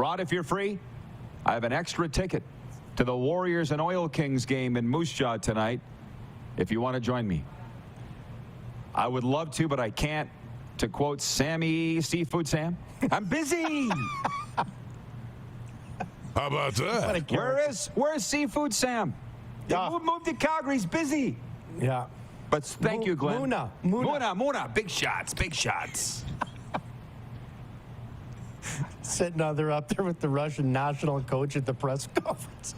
Rod, if you're free, I have an extra ticket to the Warriors and Oil Kings game in Moose Jaw tonight if you want to join me. I would love to, but I can't. To quote Sammy Seafood Sam, I'm busy. How about that? Where's Seafood Sam? Yeah. Moved to Calgary. He's busy. Yeah. But thank you, Glenn. Muna. Big shots. Big shots. Sitting out there up there with the Russian national coach at the press conference.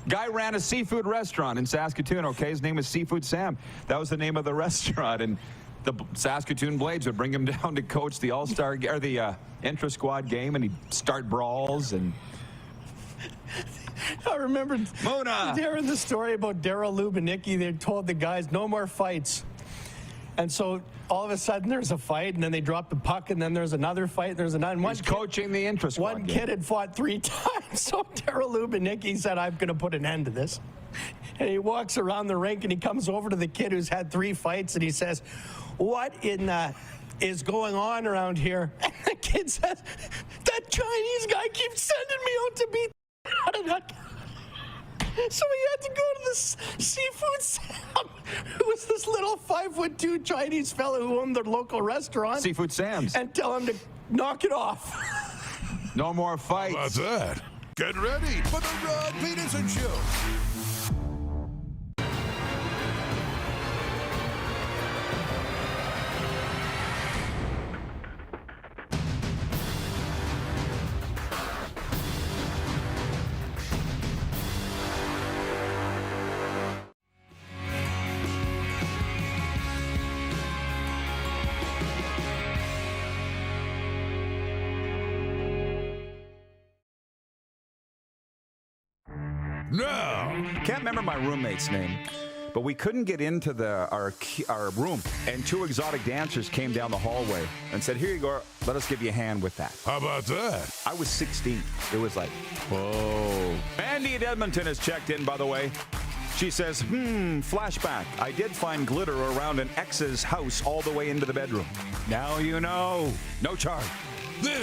Guy ran a seafood restaurant in Saskatoon, okay? His name was Seafood Sam. That was the name of the restaurant. And the Saskatoon Blades would bring him down to coach the All-Star or the intra-squad game, and he'd start brawls. And I remember Mona hearing the story about Daryl Lubanicki. They told the guys no more fights. And so all of a sudden there's a fight, and then they drop the puck, and then there's another fight, and there's another. He's coaching the intra-squad One game. kid had fought 3 times, so Daryl Lubanicki said, I'm going to put an end to this. And he walks around the rink, and he comes over to the kid who's had 3 fights, and he says, what is going on around here? And the kid says, that Chinese guy keeps sending me out to beat out of that. So he had to go to this Seafood Sam, who was this little 5'2" Chinese fellow who owned their local restaurant. Seafood Sam's. And tell him to knock it off. No more fights. How about that? Get ready for the Rod Pedersen Show. Now, Can't remember my roommate's name, but we couldn't get into our room, and 2 exotic dancers came down the hallway and said, here you go, let us give you a hand with that. how about that? I was 16. It was like, whoa. Andy at Edmonton has checked in, by the way. She says, flashback. I did find glitter around an ex's house all the way into the bedroom. Now you know. No charge. This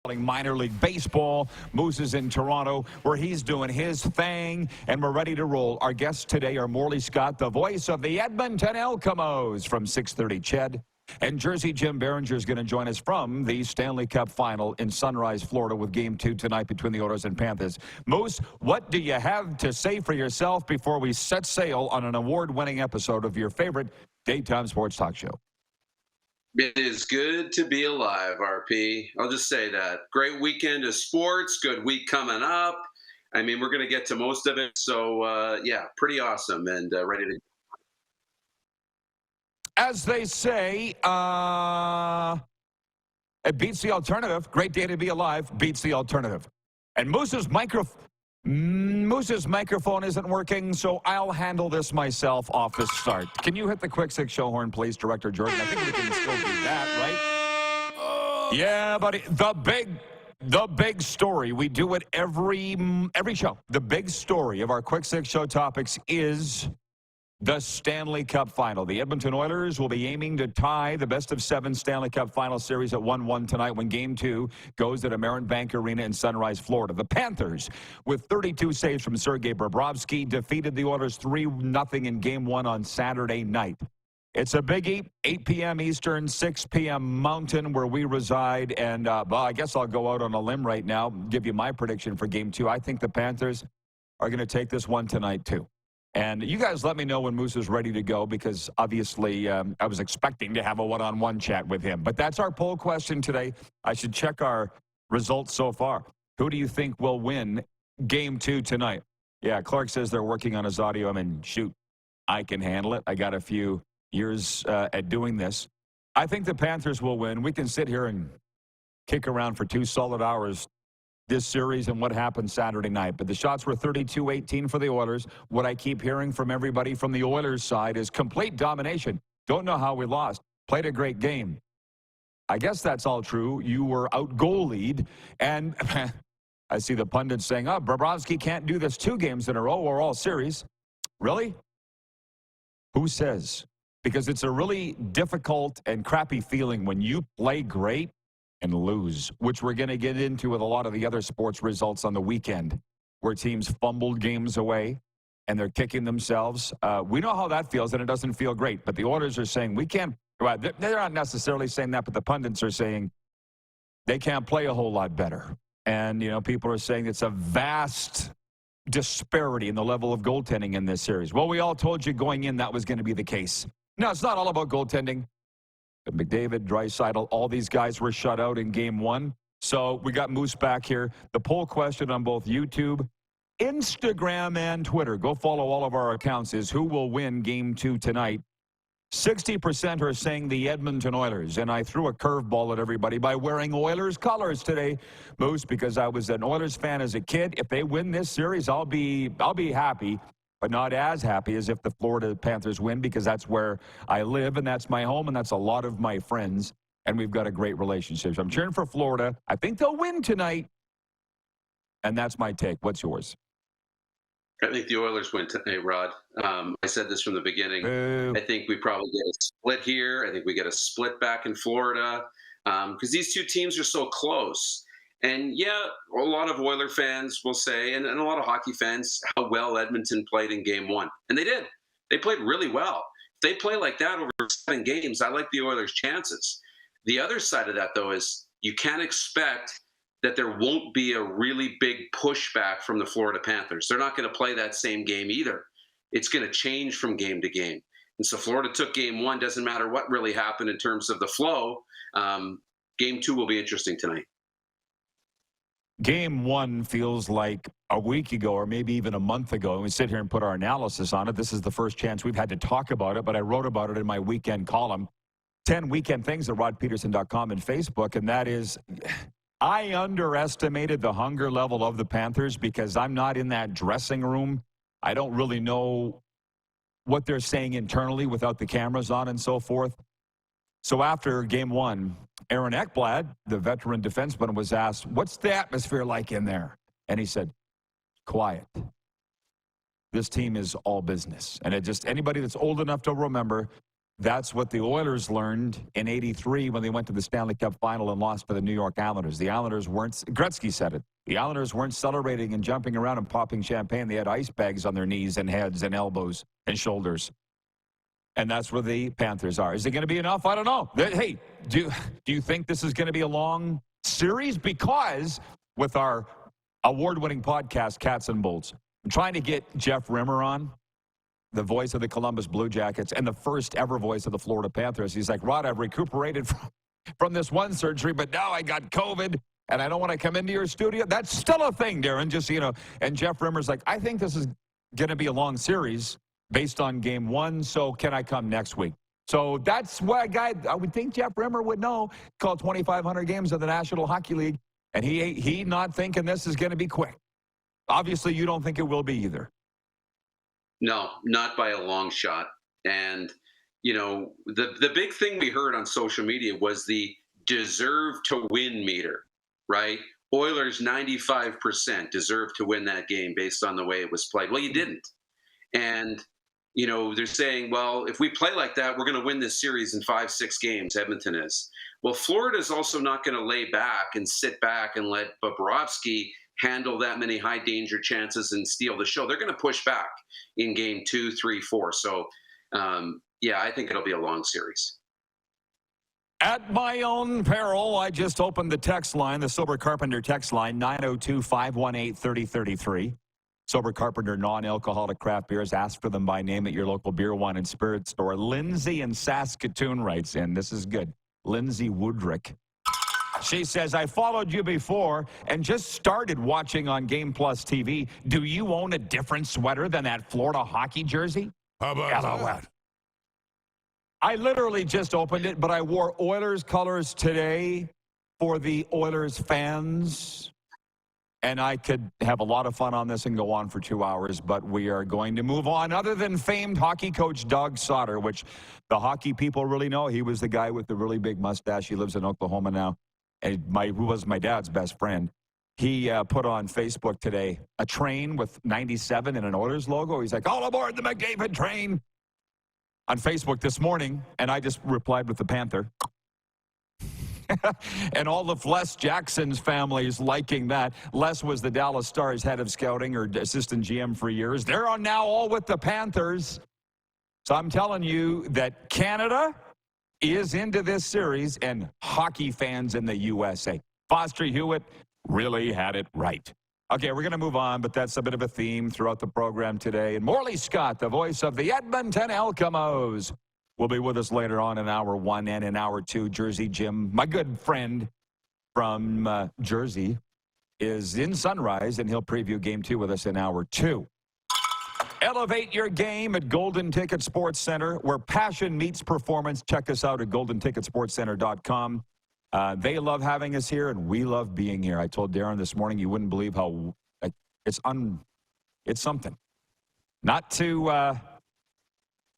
Minor League Baseball. Moose is in Toronto, where he's doing his thing, and we're ready to roll. Our guests today are Morley Scott, the voice of the Edmonton Elks from 6:30 CHED, and Jersey Jim Biringer is going to join us from the Stanley Cup Final in Sunrise, Florida, with Game 2 tonight between the Oilers and Panthers. Moose, what do you have to say for yourself before we set sail on an award-winning episode of your favorite daytime sports talk show? It is good to be alive, RP. I'll just say that. Great weekend of sports, good week coming up. I mean, we're going to get to most of it. So, yeah, pretty awesome and ready to. As they say, it beats the alternative. Great day to be alive beats the alternative. And Moose's microphone isn't working, so I'll handle this myself off the start. Can you hit the quick 6 show horn, please, Director Jordan? I think we can still do that, right? Yeah, buddy. The big story. We do it every show. The big story of our quick 6 show topics is the Stanley Cup Final. The Edmonton Oilers will be aiming to tie the best-of-7 Stanley Cup Final Series at 1-1 tonight when Game 2 goes at American Bank Arena in Sunrise, Florida. The Panthers, with 32 saves from Sergei Bobrovsky, defeated the Oilers 3-0 in Game 1 on Saturday night. It's a biggie, 8 p.m. Eastern, 6 p.m. Mountain, where we reside. And, well, I guess I'll go out on a limb right now, give you my prediction for Game 2. I think the Panthers are going to take this one tonight, too. And you guys let me know when Moose is ready to go, because obviously I was expecting to have a one-on-one chat with him. But that's our poll question today. I should check our results so far. Who do you think will win Game 2 tonight? Yeah, Clark says they're working on his audio. I mean, shoot, I can handle it. I got a few years at doing this. I think the Panthers will win. We can sit here and kick around for 2 solid hours this series and what happened Saturday night. But the shots were 32-18 for the Oilers. What I keep hearing from everybody from the Oilers side is complete domination. Don't know how we lost. Played a great game. I guess that's all true. You were out-goalied, and I see the pundits saying, oh, Bobrovsky can't do this 2 games in a row or all series. Really? Who says? Because it's a really difficult and crappy feeling when you play great and lose, which we're going to get into with a lot of the other sports results on the weekend, where teams fumbled games away and they're kicking themselves. We know how that feels, and it doesn't feel great. But the Oilers are saying we can't. Well, they're not necessarily saying that, but the pundits are saying they can't play a whole lot better. And, you know, people are saying it's a vast disparity in the level of goaltending in this series. Well, we all told you going in that was going to be the case. No, it's not all about goaltending. McDavid, Draisaitl, all these guys were shut out in game 1. So we got Moose back here. The poll question on both YouTube, Instagram, and Twitter, go follow all of our accounts, is who will win game 2 tonight. 60% are saying the Edmonton Oilers, and I threw a curveball at everybody by wearing Oilers colors today, Moose, because I was an Oilers fan as a kid. If they win this series, I'll be happy, but not as happy as if the Florida Panthers win, because that's where I live, and that's my home, and that's a lot of my friends, and we've got a great relationship. So I'm cheering for Florida. I think they'll win tonight, and that's my take. What's yours? I think the Oilers win tonight, Rod. I said this from the beginning. I think we probably get a split here. I think we get a split back in Florida, because these 2 teams are so close. And, yeah, a lot of Oiler fans will say, and a lot of hockey fans, how well Edmonton played in game 1. And they did. They played really well. If they play like that over 7 games, I like the Oilers' chances. The other side of that, though, is you can't expect that there won't be a really big pushback from the Florida Panthers. They're not going to play that same game either. It's going to change from game to game. And so Florida took game 1. Doesn't matter what really happened in terms of the flow. Game 2 will be interesting tonight. Game 1 feels like a week ago or maybe even a month ago, and we sit here and put our analysis on it. This is the first chance we've had to talk about it, but I wrote about it in my weekend column, 10 weekend things at rodpedersen.com and Facebook, and that is I underestimated the hunger level of the Panthers because I'm not in that dressing room. I don't really know what they're saying internally without the cameras on and so forth. So after game 1, Aaron Ekblad, the veteran defenseman, was asked, what's the atmosphere like in there? And he said, quiet. This team is all business. And it just, anybody that's old enough to remember, that's what the Oilers learned in '83 when they went to the Stanley Cup final and lost to the New York Islanders. The Islanders weren't, Gretzky said it, the Islanders weren't celebrating and jumping around and popping champagne. They had ice bags on their knees and heads and elbows and shoulders. And that's where the Panthers are. Is it going to be enough? I don't know. Hey, do you think this is going to be a long series? Because with our award-winning podcast, Cats and Bolts, I'm trying to get Jeff Rimmer on, the voice of the Columbus Blue Jackets and the first ever voice of the Florida Panthers. He's like, Rod, I've recuperated from this one surgery, but now I got COVID, and I don't want to come into your studio. That's still a thing, Darren, just so you know. And Jeff Rimmer's like, I think this is going to be a long series based on game 1, so can I come next week? So that's what a guy, I would think Jeff Rimmer would know, called 2,500 games of the National Hockey League, and he not thinking this is going to be quick. Obviously, you don't think it will be either. No, not by a long shot. And, you know, the big thing we heard on social media was the deserve to win meter, right? Oilers 95% deserve to win that game based on the way it was played. Well, you didn't. And, you know, they're saying, well, if we play like that, we're going to win this series in 5-6 games, Edmonton is. Well, Florida's also not going to lay back and sit back and let Bobrovsky handle that many high-danger chances and steal the show. They're going to push back in game 2, 3, 4. So, yeah, I think it'll be a long series. At my own peril, I just opened the text line, the Sober Carpenter text line, 902-518-3033. Sober Carpenter non-alcoholic craft beers. Ask for them by name at your local beer, wine, and spirit store. Lindsay in Saskatoon writes in. This is good. Lindsay Woodrick. She says, I followed you before and just started watching on Game Plus TV. Do you own a different sweater than that Florida hockey jersey? How about that? I literally just opened it, but I wore Oilers colors today for the Oilers fans. And I could have a lot of fun on this and go on for 2 hours, but we are going to move on. Other than famed hockey coach Doug Sauter, which the hockey people really know. He was the guy with the really big mustache. He lives in Oklahoma now. And who was my dad's best friend. He put on Facebook today a train with 97 and an Oilers logo. He's like, all aboard the McDavid train on Facebook this morning. And I just replied with the Panther. And all of Les Jackson's families liking that. Les was the Dallas Stars head of scouting or assistant GM for years. They're on now all with the Panthers. So I'm telling you that Canada is into this series and hockey fans in the USA. Foster Hewitt really had it right. Okay, we're going to move on, but that's a bit of a theme throughout the program today. And Morley Scott, the voice of the Edmonton Elks, will be with us later on in hour 1 and in hour 2. Jersey Jim, my good friend from Jersey, is in Sunrise, and he'll preview Game 2 with us in hour 2. Elevate your game at Golden Ticket Sports Center, where passion meets performance. Check us out at goldenticketsportscenter.com. They love having us here, and we love being here. I told Darren this morning you wouldn't believe how it's something. Not to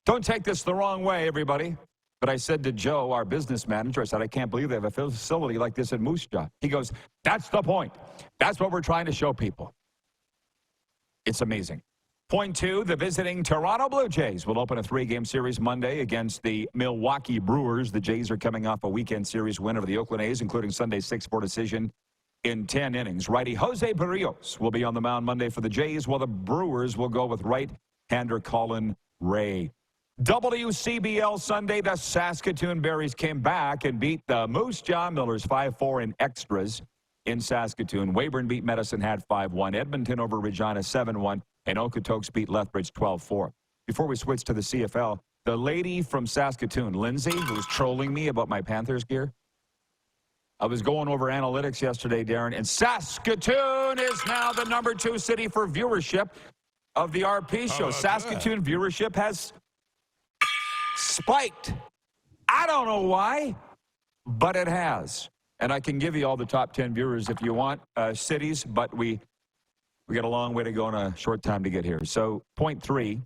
don't take this the wrong way, everybody. But I said to Joe, our business manager, I said, I can't believe they have a facility like this in Moose Jaw. He goes, that's the point. That's what we're trying to show people. It's amazing. Point 2, the visiting Toronto Blue Jays will open a 3-game series Monday against the Milwaukee Brewers. The Jays are coming off a weekend series win over the Oakland A's, including Sunday's 6-4 decision in 10 innings. Righty Jose Barrios will be on the mound Monday for the Jays, while the Brewers will go with right-hander Colin Ray. WCBL Sunday, the Saskatoon Berries came back and beat the Moose Jaw Millers 5-4 in extras in Saskatoon. Weyburn beat Medicine Hat 5-1. Edmonton over Regina 7-1. And Okotoks beat Lethbridge 12-4. Before we switch to the CFL, the lady from Saskatoon, Lindsay, who was trolling me about my Panthers gear, I was going over analytics yesterday, Darren, and Saskatoon is now the number 2 city for viewership of the RP show. Saskatoon viewership has spiked. I don't know why, but it has. And I can give you all the top 10 viewers if you want, cities, but we got a long way to go in a short time to get here. So, point 3,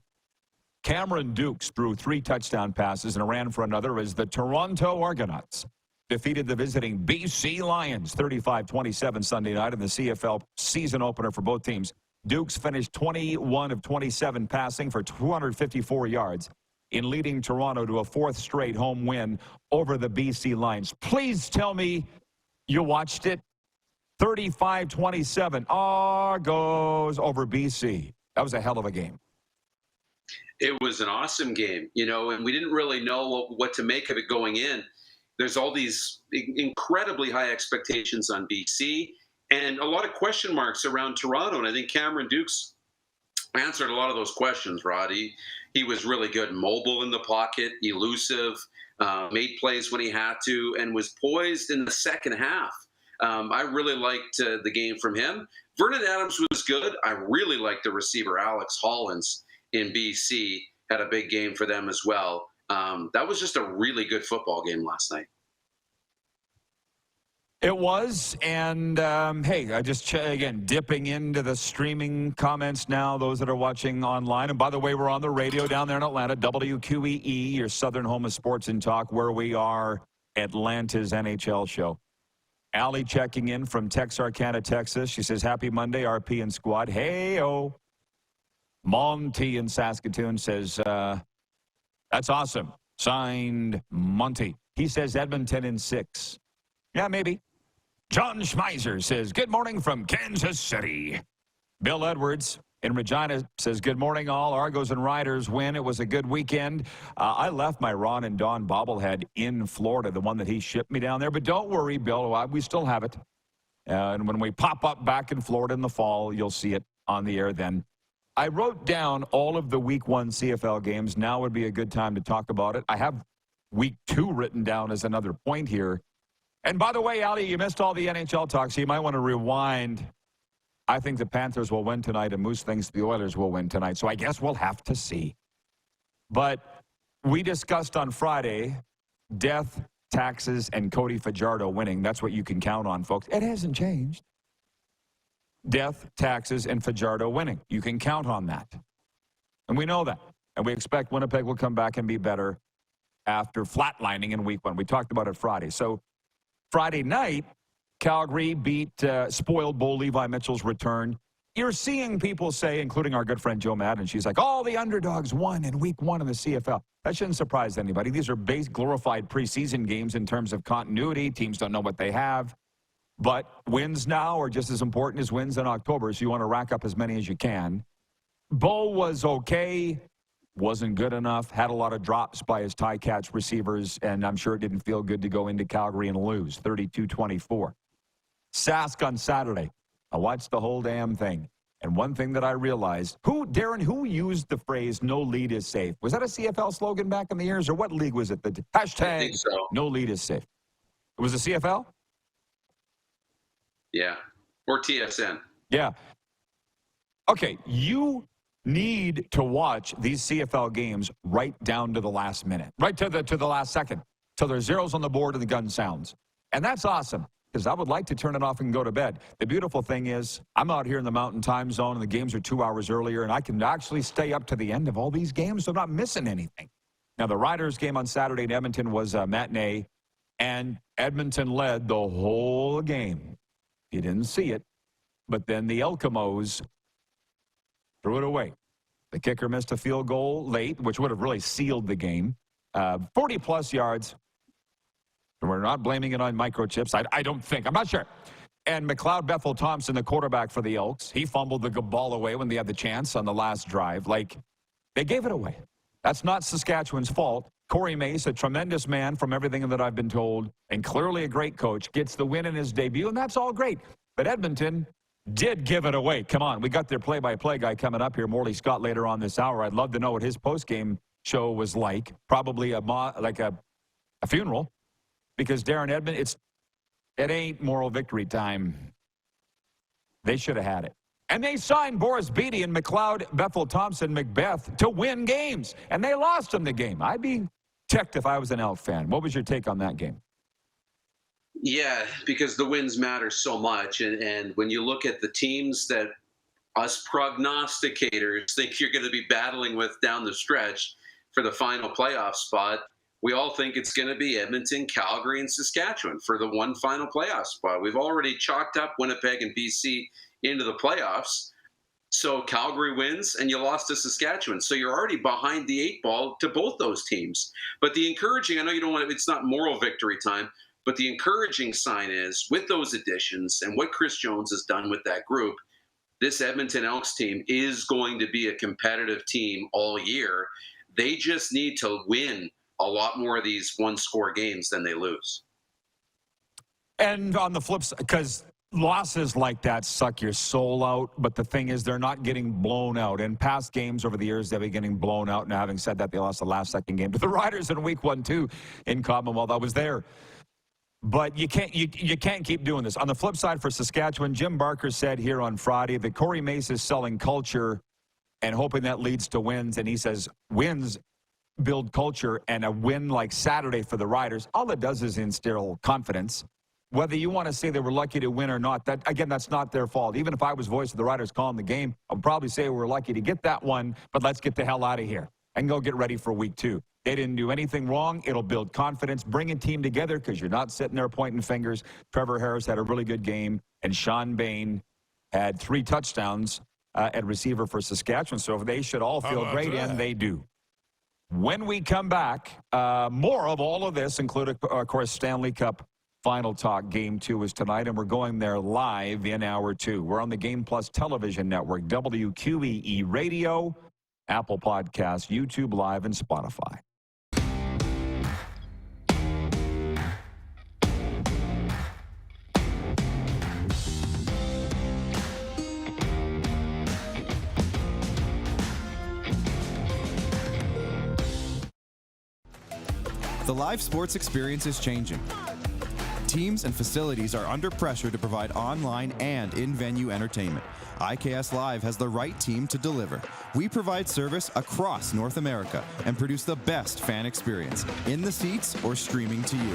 Cameron Dukes threw 3 touchdown passes and ran for another as the Toronto Argonauts defeated the visiting BC Lions 35-27 Sunday night in the CFL season opener for both teams. Dukes finished 21 of 27 passing for 254 yards in leading Toronto to a 4th straight home win over the BC Lions. Please tell me you watched it. 35-27, Argos over BC. That was a hell of a game. It was an awesome game, and we didn't really know what to make of it going in. There's all these incredibly high expectations on BC and a lot of question marks around Toronto. And I think Cameron Dukes answered a lot of those questions, Rod. He was really good, mobile in the pocket, elusive, made plays when he had to, and was poised in the second half. I really liked the game from him. Vernon Adams was good. I really liked the receiver, Alex Hollins, in BC. Had a big game for them as well. That was just a really good football game last night. It was, and hey, I just, again, dipping into the streaming comments now, those that are watching online. And by the way, we're on the radio down there in Atlanta, WQEE, your southern home of sports and talk, where we are Atlanta's NHL show. Allie checking in from Texarkana, Texas. She says, happy Monday, RP and squad. Hey-o. Monty in Saskatoon says, that's awesome. Signed, Monty. He says Edmonton in 6. Yeah, maybe. John Schmeiser says, good morning from Kansas City. Bill Edwards in Regina says, good morning, all. Argos and Riders win. It was a good weekend. I left my Ron and Don bobblehead in Florida, the one that he shipped me down there. But don't worry, Bill, we still have it. And when we pop up back in Florida in the fall, you'll see it on the air then. I wrote down all of the Week 1 CFL games. Now would be a good time to talk about it. I have Week 2 written down as another point here. And by the way, Ali, you missed all the NHL talk, so you might want to rewind. I think the Panthers will win tonight, and Moose thinks the Oilers will win tonight. So I guess we'll have to see. But we discussed on Friday death, taxes, and Cody Fajardo winning. That's what you can count on, folks. It hasn't changed. Death, Taxes, and Fajardo winning. You can count on that. And we know that. And we expect Winnipeg will come back and be better after flatlining in week 1. We talked about it Friday. So Friday night, Calgary beat spoiled Bo Levi Mitchell's return. You're seeing people say, including our good friend Joe Madden, she's like, all the underdogs won in week 1 in the CFL. That shouldn't surprise anybody. These are base glorified preseason games in terms of continuity. Teams don't know what they have. But wins now are just as important as wins in October, so you want to rack up as many as you can. Bo was okay, wasn't good enough, had a lot of drops by his tie-catch receivers, and I'm sure it didn't feel good to go into Calgary and lose, 32-24. Sask on Saturday. I watched the whole damn thing. And one thing that I realized, Darren, who used the phrase, no lead is safe? Was that a CFL slogan back in the years, or what league was it? The hashtag, I think so. No lead is safe. It was the CFL? Yeah. Or TSN. Yeah. Okay, you need to watch these CFL games right down to the last minute, right to the last second, till there's zeros on the board and the gun sounds. And that's awesome, because I would like to turn it off and go to bed. The beautiful thing is, I'm out here in the Mountain Time Zone, and the games are 2 hours earlier, and I can actually stay up to the end of all these games, so I'm not missing anything. Now, the Riders game on Saturday in Edmonton was a matinee, and Edmonton led the whole game. You didn't see it, but then the Elkamos threw it away. The kicker missed a field goal late, which would have really sealed the game. 40-plus yards. We're not blaming it on microchips. I don't think. I'm not sure. And McLeod Bethel-Thompson, the quarterback for the Elks, he fumbled the ball away when they had the chance on the last drive. Like, they gave it away. That's not Saskatchewan's fault. Corey Mace, a tremendous man from everything that I've been told, and clearly a great coach, gets the win in his debut, and that's all great. But Edmonton did give it away. Come on, we got their play-by-play guy coming up here, Morley Scott, later on this hour. I'd love to know what his post-game show was like. Probably a funeral, because Darren Edmonton, it ain't moral victory time. They should have had it. And they signed Boris Beatty and McLeod Bethel-Thompson Macbeth to win games, and they lost them the game. I'd be ticked if I was an Elk fan. What was your take on that game? Yeah, because the wins matter so much. And when you look at the teams that us prognosticators think you're going to be battling with down the stretch for the final playoff spot, we all think it's going to be Edmonton, Calgary, and Saskatchewan for the one final playoff spot. We've already chalked up Winnipeg and BC into the playoffs. So Calgary wins and you lost to Saskatchewan. So you're already behind the 8 ball to both those teams. But the encouraging, I know you don't want to, it's not moral victory time, but the encouraging sign is with those additions and what Chris Jones has done with that group, this Edmonton Elks team is going to be a competitive team all year. They just need to win a lot more of these one-score games than they lose. And on the flip side, because losses like that suck your soul out, but the thing is they're not getting blown out. In past games over the years, they've been getting blown out. Now, having said that, they lost the last second game to the Riders in week 1, too, in Commonwealth. I was there. But you can't keep doing this. On the flip side for Saskatchewan, Jim Barker said here on Friday that Corey Mace is selling culture and hoping that leads to wins. And he says wins build culture, and a win like Saturday for the Riders, all it does is instill confidence. Whether you want to say they were lucky to win or not, that again, that's not their fault. Even if I was voice of the Riders calling the game, I'd probably say we're lucky to get that one, but let's get the hell out of here and go get ready for week 2. They didn't do anything wrong. It'll build confidence, bring a team together because you're not sitting there pointing fingers. Trevor Harris had a really good game, and Sean Bain had 3 touchdowns at receiver for Saskatchewan. So they should all feel great, and they do. When we come back, more of all of this, including, of course, Stanley Cup Final Talk. Game 2 is tonight, and we're going there live in hour 2. We're on the Game Plus television network, WQEE Radio, Apple Podcasts, YouTube Live, and Spotify. The live sports experience is changing. Teams and facilities are under pressure to provide online and in-venue entertainment. IKS Live has the right team to deliver. We provide service across North America and produce the best fan experience in the seats or streaming to you.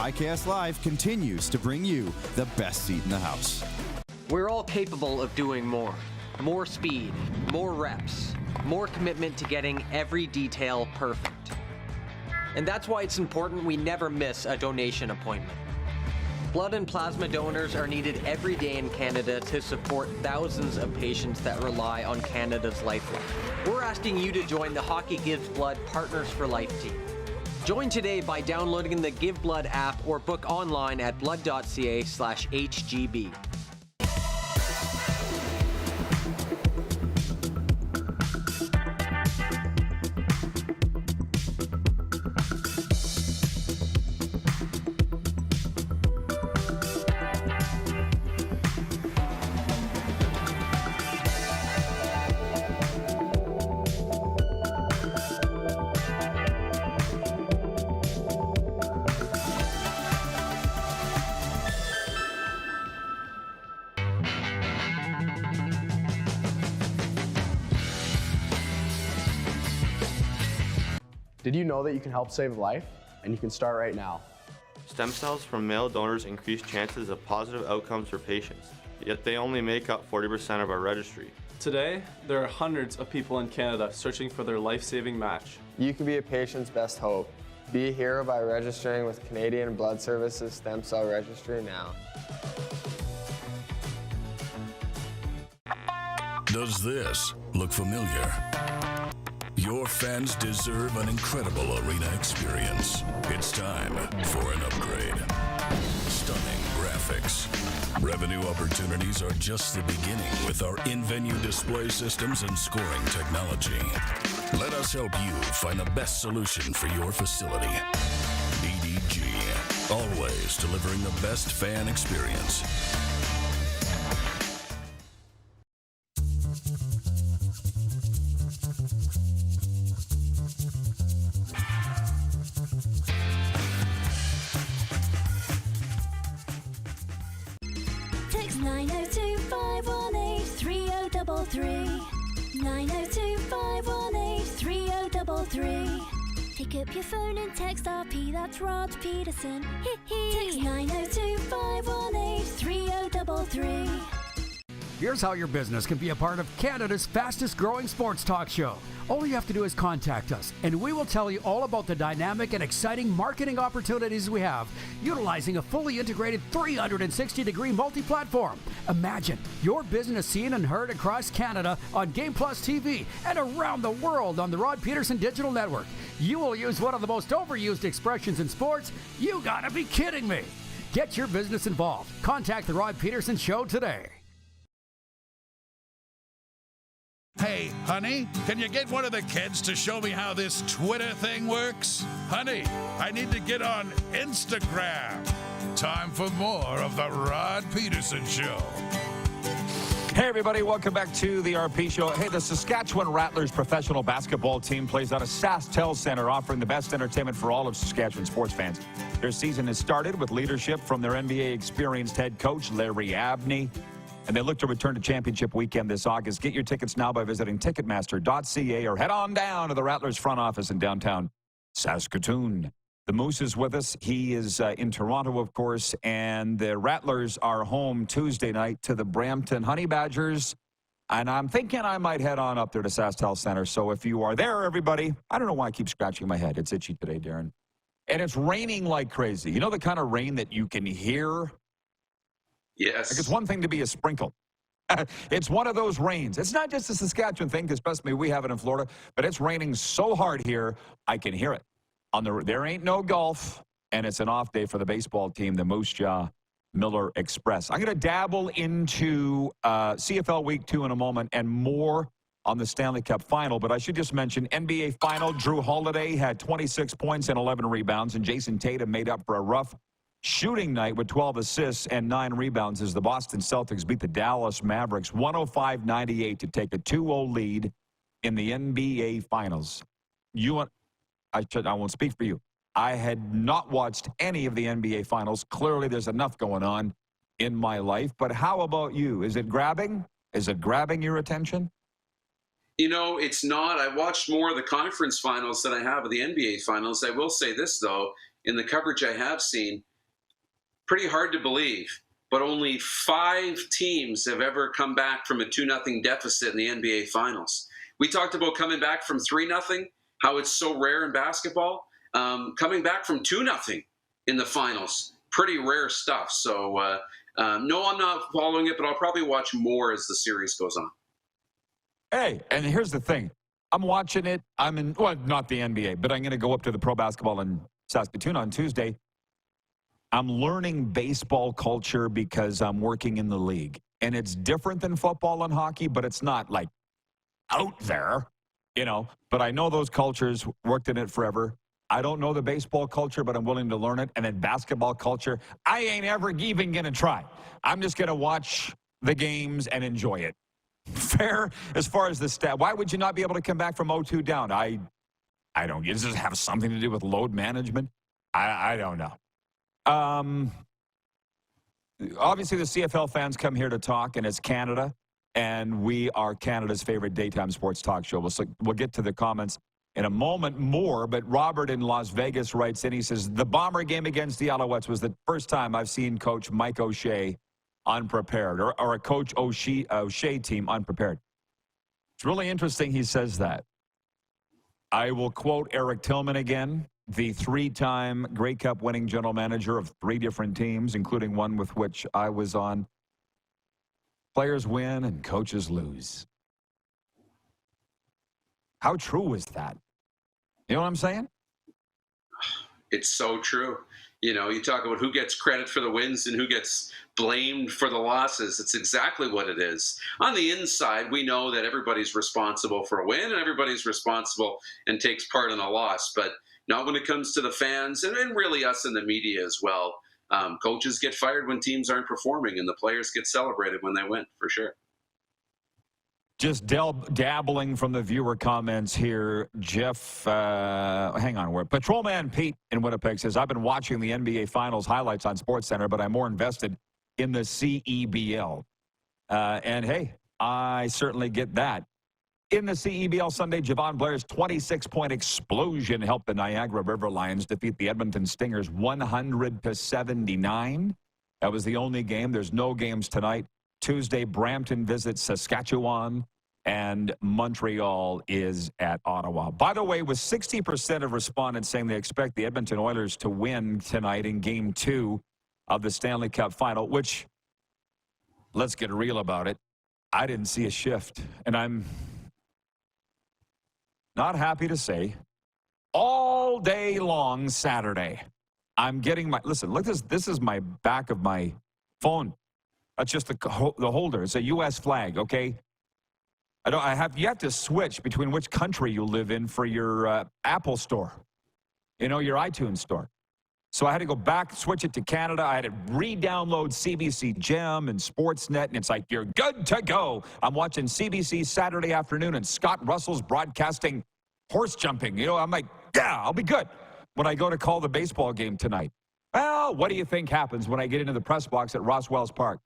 IKS Live continues to bring you the best seat in the house. We're all capable of doing more. More speed, more reps, more commitment to getting every detail perfect. And that's why it's important we never miss a donation appointment. Blood and plasma donors are needed every day in Canada to support thousands of patients that rely on Canada's lifeline. We're asking you to join the Hockey Gives Blood Partners for Life team. Join today by downloading the Give Blood app or book online at blood.ca/HGB. Did you know that you can help save a life? And you can start right now. Stem cells from male donors increase chances of positive outcomes for patients, yet they only make up 40% of our registry. Today, there are hundreds of people in Canada searching for their life-saving match. You can be a patient's best hope. Be a hero by registering with Canadian Blood Services Stem Cell Registry now. Does this look familiar? Your fans deserve an incredible arena experience. It's time for an upgrade. Stunning graphics. Revenue opportunities are just the beginning with our in-venue display systems and scoring technology. Let us help you find the best solution for your facility. EDG, always delivering the best fan experience. Text 902-518-3033. 902-518-3033. Pick up your phone and text RP, that's Rod Pedersen. Text 902-518-3033. Here's how your business can be a part of Canada's fastest growing sports talk show. All you have to do is contact us, and we will tell you all about the dynamic and exciting marketing opportunities we have, utilizing a fully integrated 360-degree multi-platform. Imagine your business seen and heard across Canada on Game Plus TV and around the world on the Rod Pedersen Digital Network. You will use one of the most overused expressions in sports. You gotta be kidding me. Get your business involved. Contact the Rod Pedersen Show today. Hey, honey, can you get one of the kids to show me how this Twitter thing works? Honey, I need to get on Instagram. Time for more of the Rod Pedersen Show. Hey, everybody, welcome back to the RP Show. Hey, the Saskatchewan Rattlers professional basketball team plays out of SaskTel Center, offering the best entertainment for all of Saskatchewan sports fans. Their season has started with leadership from their NBA experienced head coach, Larry Abney. And they look to return to championship weekend this August. Get your tickets now by visiting Ticketmaster.ca or head on down to the Rattlers front office in downtown Saskatoon. The Moose is with us. He is in Toronto, of course, and the Rattlers are home Tuesday night to the Brampton Honey Badgers. And I'm thinking I might head on up there to SaskTel Center. So if you are there, everybody, I don't know why I keep scratching my head. It's itchy today, Darren. And it's raining like crazy. You know the kind of rain that you can hear? Yes. Like it's one thing to be a sprinkle. It's one of those rains. It's not just a Saskatchewan thing, because trust me, we have it in Florida, but it's raining so hard here, I can hear it. There ain't no golf, and it's an off day for the baseball team, the Moose Jaw Miller Express. I'm going to dabble into CFL Week 2 in a moment and more on the Stanley Cup Final, but I should just mention NBA Final, Drew Holiday had 26 points and 11 rebounds, and Jason Tatum made up for a rough shooting night with 12 assists and 9 rebounds as the Boston Celtics beat the Dallas Mavericks 105-98 to take a 2-0 lead in the NBA Finals. I won't speak for you. I had not watched any of the NBA Finals. Clearly, there's enough going on in my life. But how about you? Is it grabbing? Is it grabbing your attention? You know, it's not. I watched more of the conference finals than I have of the NBA Finals. I will say this, though. In the coverage I have seen, pretty hard to believe, but only 5 teams have ever come back from a 2-0 deficit in the NBA Finals. We talked about coming back from 3-0, how it's so rare in basketball. Coming back from 2-0 in the finals, pretty rare stuff. So, no, I'm not following it, but I'll probably watch more as the series goes on. Hey, and here's the thing. I'm watching it. I'm in, well, not the NBA, but I'm going to go up to the pro basketball in Saskatoon on Tuesday. I'm learning baseball culture because I'm working in the league. And it's different than football and hockey, but it's not like out there, you know. But I know those cultures, worked in it forever. I don't know the baseball culture, but I'm willing to learn it. And then basketball culture, I ain't ever even going to try. I'm just going to watch the games and enjoy it. Fair as far as the stat. Why would you not be able to come back from 0-2 down? I don't. Does this have something to do with load management? I don't know. Obviously, the CFL fans come here to talk, and it's Canada, and we are Canada's favorite daytime sports talk show. We'll get to the comments in a moment more, but Robert in Las Vegas writes in, he says, the Bomber game against the Alouettes was the first time I've seen Coach Mike O'Shea unprepared, or a Coach O'Shea team unprepared. It's really interesting he says that. I will quote Eric Tillman again, the 3-time Grey Cup winning general manager of 3 different teams, including one with which I was on. Players win and coaches lose. How true is that? You know what I'm saying? It's so true. You know, you talk about who gets credit for the wins and who gets blamed for the losses. It's exactly what it is. On the inside, we know that everybody's responsible for a win and everybody's responsible and takes part in a loss. But not when it comes to the fans and really us in the media as well. Coaches get fired when teams aren't performing, and the players get celebrated when they win, for sure. Just dabbling from the viewer comments here. Jeff, hang on. Patrolman Pete in Winnipeg says, I've been watching the NBA Finals highlights on SportsCenter, but I'm more invested in the CEBL. And, hey, I certainly get that. In the CEBL Sunday, Javon Blair's 26-point explosion helped the Niagara River Lions defeat the Edmonton Stingers 100-79. That was the only game. There's no games tonight. Tuesday, Brampton visits Saskatchewan, and Montreal is at Ottawa. By the way, with 60% of respondents saying they expect the Edmonton Oilers to win tonight in Game 2 of the Stanley Cup Final, which, let's get real about it, I didn't see a shift. And I'm not happy to say, all day long Saturday, I'm getting my, listen, look, this is my back of my phone. That's just the holder. It's a U.S. flag, okay? You have to switch between which country you live in for your Apple store, you know, your iTunes store. So I had to go back, switch it to Canada. I had to re-download CBC Gem and Sportsnet, and it's like, you're good to go. I'm watching CBC Saturday afternoon, and Scott Russell's broadcasting horse jumping. You know, I'm like, yeah, I'll be good when I go to call the baseball game tonight. Well, what do you think happens when I get into the press box at Ross Wells Park?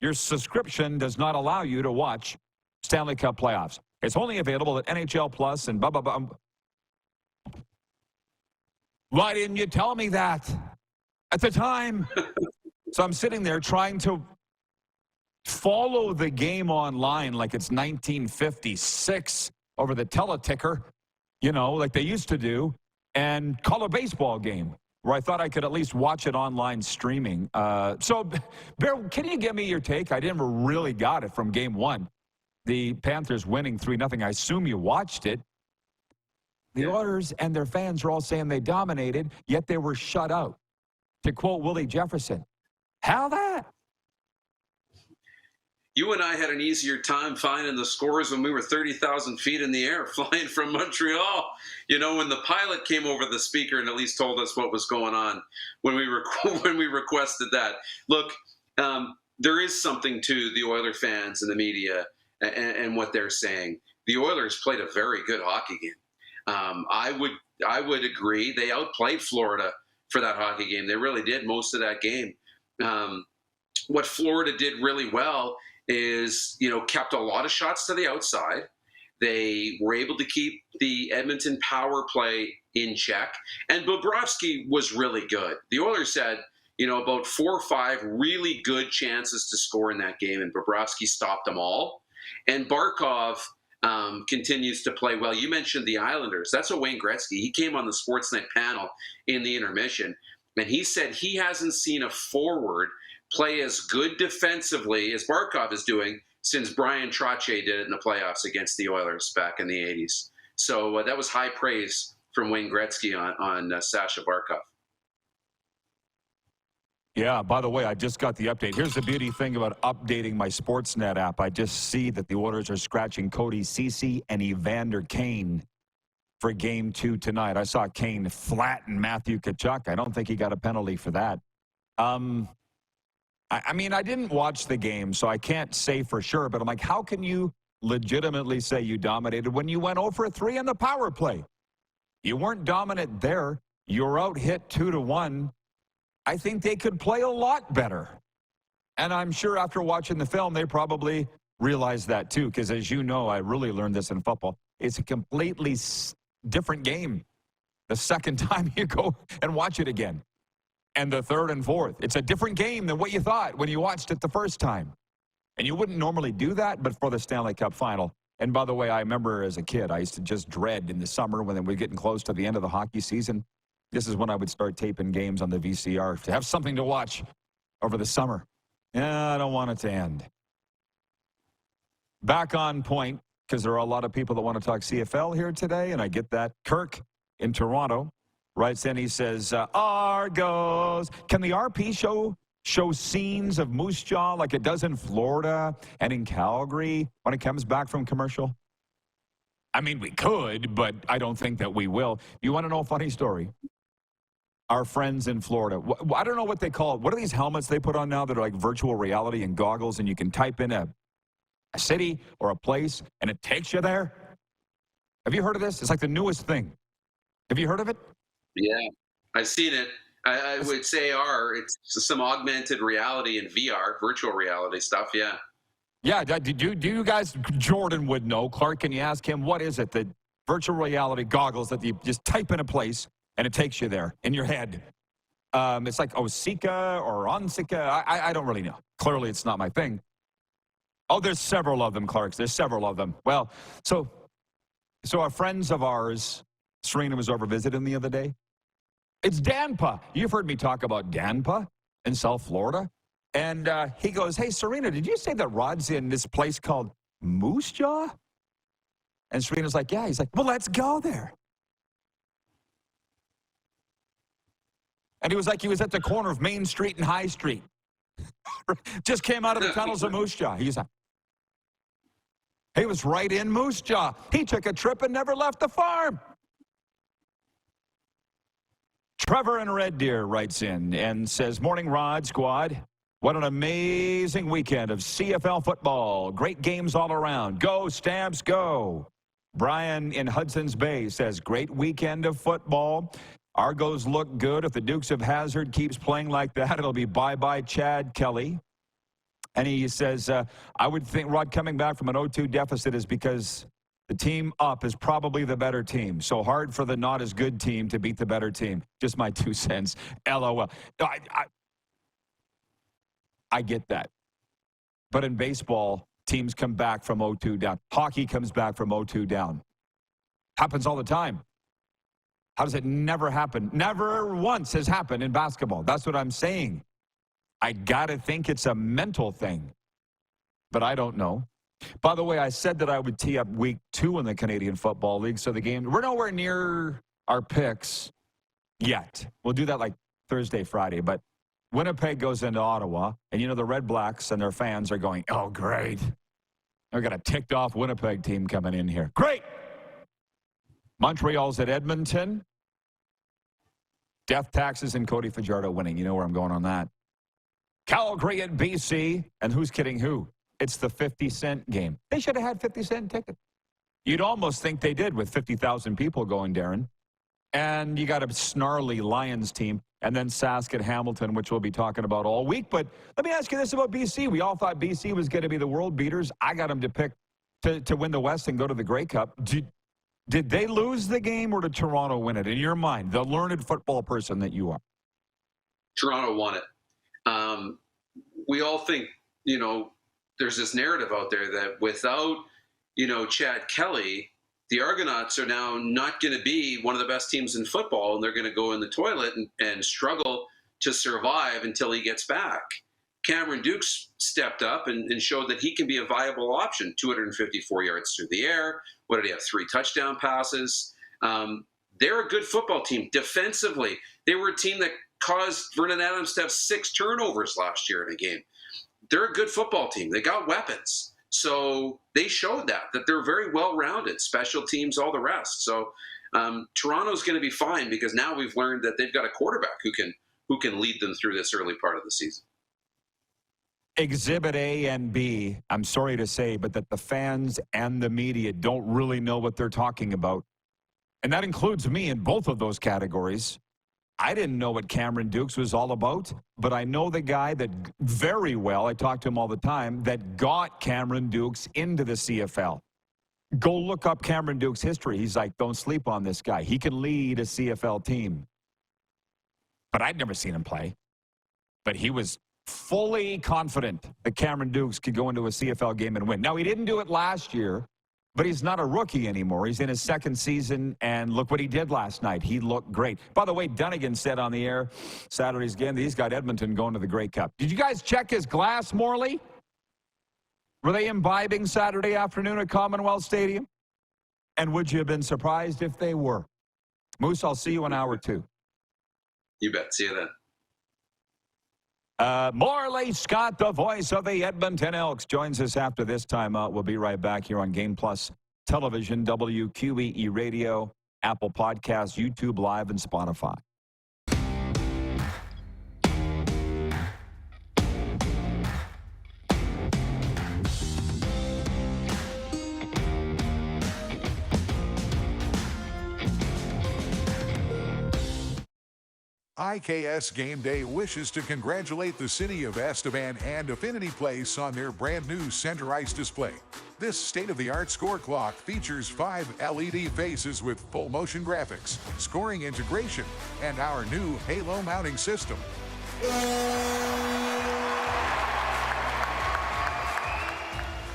Your subscription does not allow you to watch Stanley Cup playoffs. It's only available at NHL Plus and blah, blah, blah. Why didn't you tell me that at the time? So I'm sitting there trying to follow the game online like it's 1956 over the teleticker, you know, like they used to do, and call a baseball game where I thought I could at least watch it online streaming. So, Bear, can you give me your take? I never really got it from Game 1. The Panthers winning 3-0. I assume you watched it. The Oilers and their fans are all saying they dominated, yet they were shut out. To quote Willie Jefferson, how that? You and I had an easier time finding the scores when we were 30,000 feet in the air flying from Montreal. You know, when the pilot came over the speaker and at least told us what was going on when we requested that. Look, there is something to the Oiler fans and the media and what they're saying. The Oilers played a very good hockey game. I would agree. They outplayed Florida for that hockey game. They really did most of that game. What Florida did really well is, you know, kept a lot of shots to the outside. They were able to keep the Edmonton power play in check. And Bobrovsky was really good. The Oilers had, about 4 or 5 really good chances to score in that game, and Bobrovsky stopped them all. And Barkov continues to play well. You mentioned the Islanders. That's a Wayne Gretzky. He came on the Sportsnet panel in the intermission, and he said he hasn't seen a forward play as good defensively as Barkov is doing since Brian Trottier did it in the playoffs against the Oilers back in the 80s. So that was high praise from Wayne Gretzky on Sasha Barkov. Yeah, by the way, I just got the update. Here's the beauty thing about updating my Sportsnet app. I just see that the Oilers are scratching Cody Ceci and Evander Kane for Game 2 tonight. I saw Kane flatten Matthew Tkachuk. I don't think he got a penalty for that. I mean, I didn't watch the game, so I can't say for sure, but I'm like, how can you legitimately say you dominated when you went 0 for 3 on the power play? You weren't dominant there. You were out hit 2-1. I think they could play a lot better. And I'm sure after watching the film, they probably realized that too, because as you know, I really learned this in football. It's a completely different game the second time you go and watch it again. And the third and fourth. It's a different game than what you thought when you watched it the first time. And you wouldn't normally do that, but for the Stanley Cup final. And by the way, I remember as a kid, I used to just dread in the summer when we were getting close to the end of the hockey season. This is when I would start taping games on the VCR to have something to watch over the summer. Yeah, I don't want it to end. Back on point, because there are a lot of people that want to talk CFL here today, and I get that. Kirk in Toronto writes in, he says, Argos, can the RP show scenes of Moose Jaw like it does in Florida and in Calgary when it comes back from commercial? I mean, we could, but I don't think that we will. You want to know a funny story? Our friends in Florida, I don't know what they call it. What are these helmets they put on now that are like virtual reality and goggles, and you can type in a city or a place, and it takes you there? Have you heard of this? It's like the newest thing. Have you heard of it? Yeah, I've seen it. I would say it's some augmented reality and VR, virtual reality stuff, yeah. Yeah, do you guys, Jordan would know. Clark, can you ask him, what is it, the virtual reality goggles that you just type in a place and it takes you there in your head? It's like Osika or Onsika. I don't really know. Clearly, it's not my thing. Oh, there's several of them, Clark. There's several of them. Well, so our friends of ours, Serena was over visiting the other day. It's Danpa. You've heard me talk about Danpa in South Florida. And he goes, hey, Serena, did you say that Rod's in this place called Moose Jaw? And Serena's like, yeah. He's like, well, let's go there. And he was at the corner of Main Street and High Street. Just came out of the tunnels of Moose Jaw. He was right in Moose Jaw. He took a trip and never left the farm. Trevor in Red Deer writes in and says, morning, Rod Squad. What an amazing weekend of CFL football. Great games all around. Go, Stamps, go. Brian in Hudson's Bay says, great weekend of football. Argos look good. If the Dukes of Hazzard keeps playing like that, it'll be bye-bye Chad Kelly. And he says, I would think, Rod, coming back from an 0-2 deficit is because the team up is probably the better team. So hard for the not as good team to beat the better team. Just my 2 cents. LOL. I get that. But in baseball, teams come back from 0-2 down. Hockey comes back from 0-2 down. Happens all the time. How does it never happen? Never once has happened in basketball. That's what I'm saying. I got to think it's a mental thing. But I don't know. By the way, I said that I would tee up week 2 in the Canadian Football League. So the game, we're nowhere near our picks yet. We'll do that like Thursday, Friday. But Winnipeg goes into Ottawa. And, the Red Blacks and their fans are going, oh, great. We've got a ticked-off Winnipeg team coming in here. Great. Montreal's at Edmonton. Death taxes and Cody Fajardo winning. You know where I'm going on that. Calgary at BC. And who's kidding who? It's the 50-cent game. They should have had 50-cent tickets. You'd almost think they did with 50,000 people going, Darren. And you got a snarly Lions team. And then Sask at Hamilton, which we'll be talking about all week. But let me ask you this about BC. We all thought BC was going to be the world beaters. I got them to pick to win the West and go to the Grey Cup. Did they lose the game or did Toronto win it? In your mind, the learned football person that you are. Toronto won it. We all think, there's this narrative out there that without, Chad Kelly, the Argonauts are now not going to be one of the best teams in football, and they're going to go in the toilet and struggle to survive until he gets back. Cameron Dukes stepped up and showed that he can be a viable option. 254 yards through the air. What did he have? 3 touchdown passes. They're a good football team. Defensively, they were a team that caused Vernon Adams to have 6 turnovers last year in a game. They're a good football team. They got weapons. So they showed that they're very well-rounded, special teams, all the rest. So Toronto's going to be fine because now we've learned that they've got a quarterback who can lead them through this early part of the season. Exhibit A and B, I'm sorry to say, but that the fans and the media don't really know what they're talking about. And that includes me in both of those categories. I didn't know what Cameron Dukes was all about, but I know the guy that very well, I talk to him all the time, that got Cameron Dukes into the CFL. Go look up Cameron Dukes' history. He's like, don't sleep on this guy. He can lead a CFL team. But I'd never seen him play. But he was fully confident that Cameron Dukes could go into a CFL game and win. Now, he didn't do it last year, but he's not a rookie anymore. He's in his 2nd season, and look what he did last night. He looked great. By the way, Dunnigan said on the air Saturday's game that he's got Edmonton going to the Grey Cup. Did you guys check his glass, Morley? Were they imbibing Saturday afternoon at Commonwealth Stadium? And would you have been surprised if they were? Moose, I'll see you in hour 2. You bet. See you then. Morley Scott, the voice of the Edmonton Elks, joins us after this timeout. We'll be right back here on Game Plus Television, WQEE Radio, Apple Podcasts, YouTube Live, and Spotify. IKS Game Day wishes to congratulate the city of Estevan and Affinity Place on their brand new center ice display. This state-of-the-art score clock features 5 LED faces with full motion graphics, scoring integration, and our new Halo mounting system.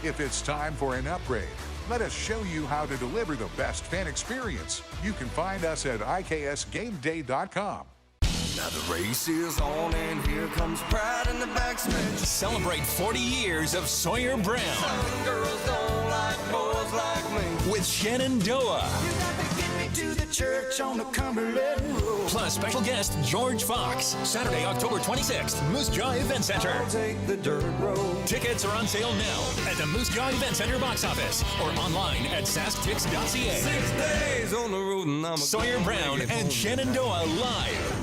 If it's time for an upgrade, let us show you how to deliver the best fan experience. You can find us at IKSGameDay.com. Now the race is on and here comes pride in the backstretch. Celebrate 40 years of Sawyer Brown. Some girls don't like boys like me. With Shenandoah. You got to get me to the church on the Cumberland Road. Plus special guest George Fox. Saturday, October 26th, Moose Jaw Event Center. I'll take the dirt road. Tickets are on sale now at the Moose Jaw Event Center box office or online at sasktix.ca. 6 days on the road and I'm Sawyer Brown and Shenandoah live.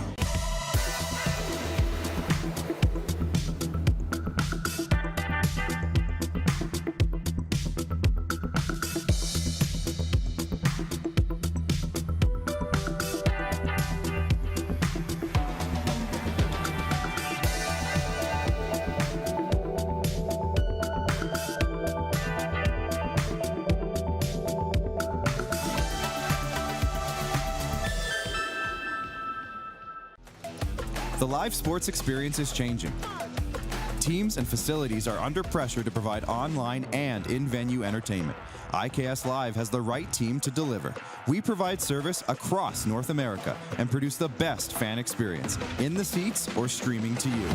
The live sports experience is changing. Teams and facilities are under pressure to provide online and in-venue entertainment. IKS Live has the right team to deliver. We provide service across North America and produce the best fan experience, in the seats or streaming to you.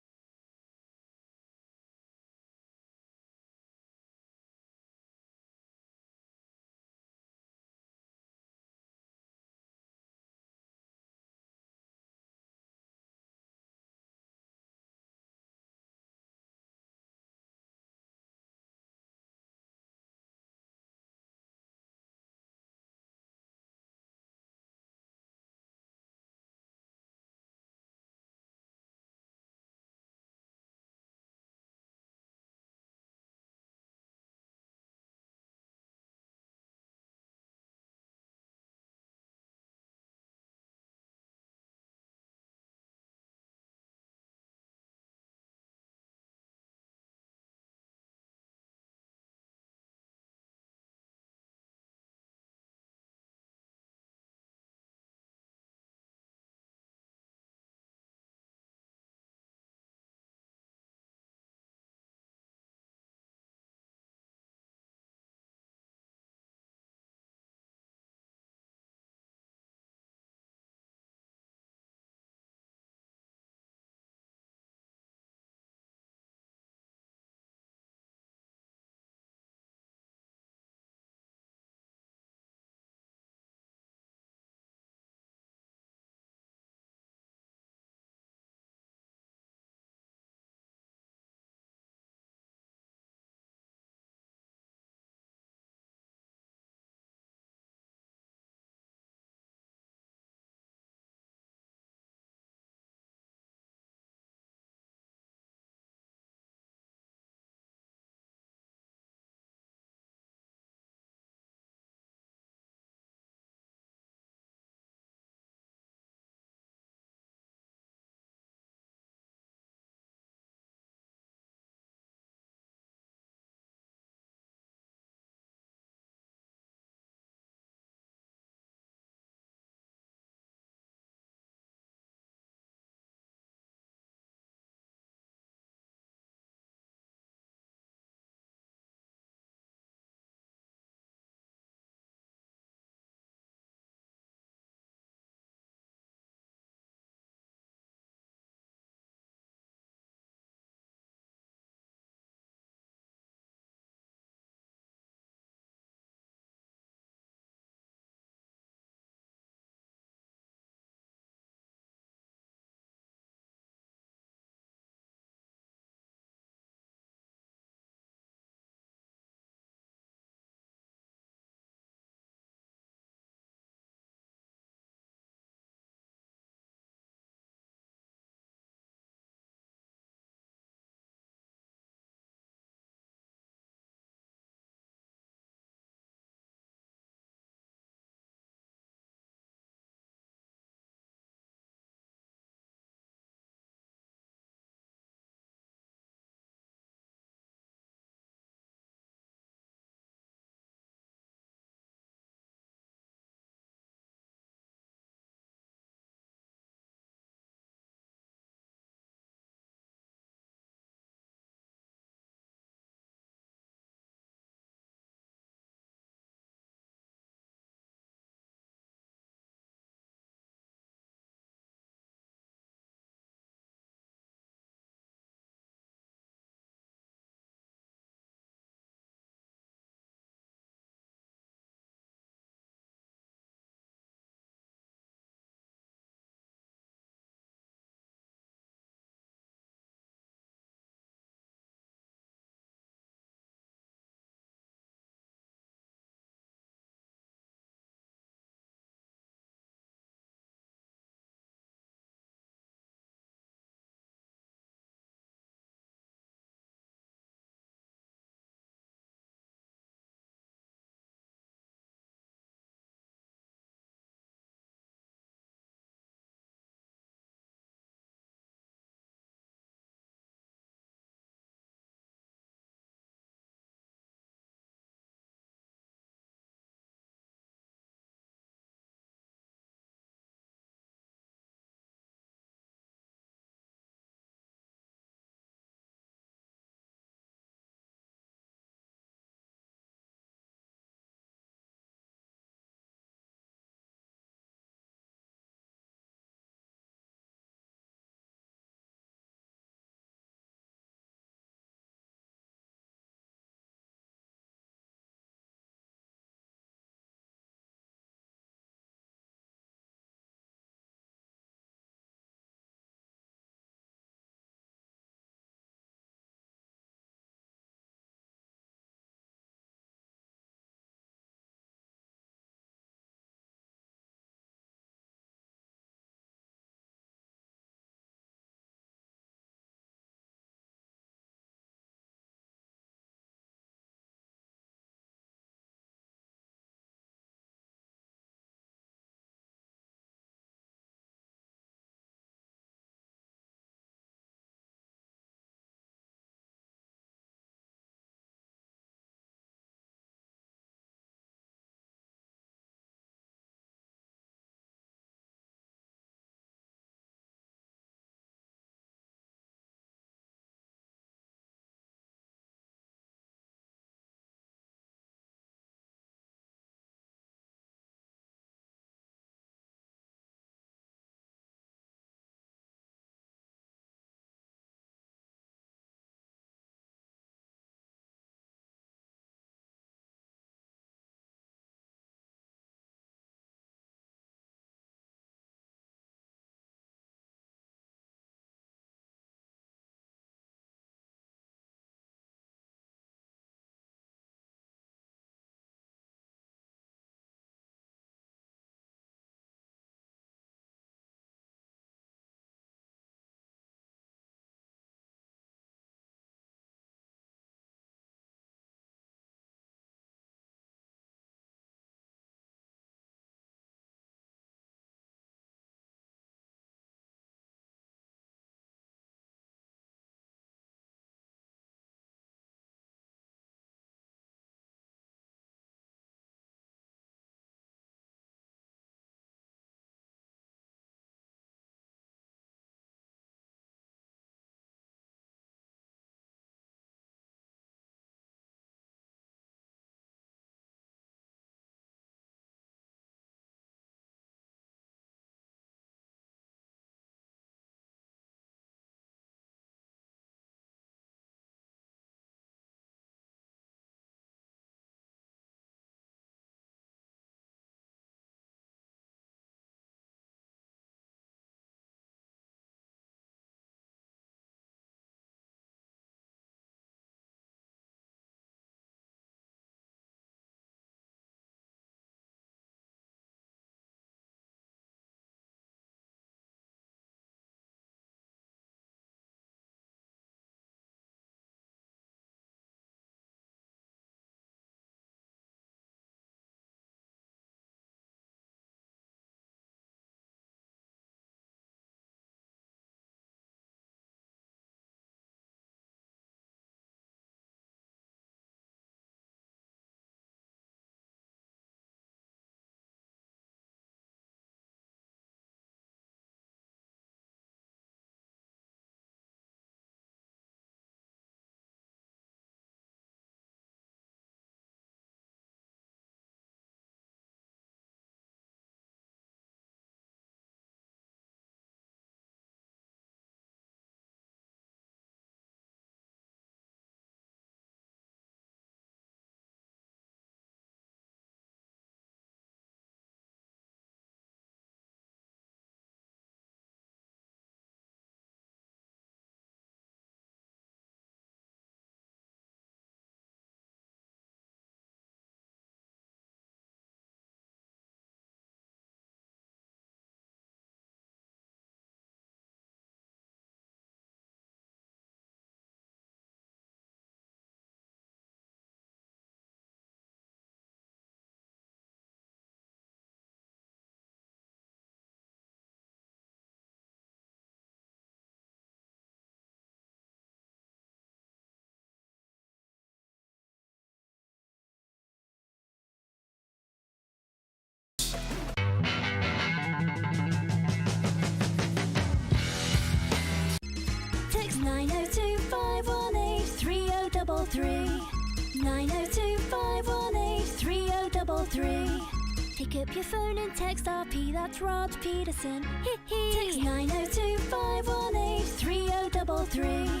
3033. 902-518-3033. Pick up your phone and text RP, that's Rod Pedersen. Text 902-518-3033.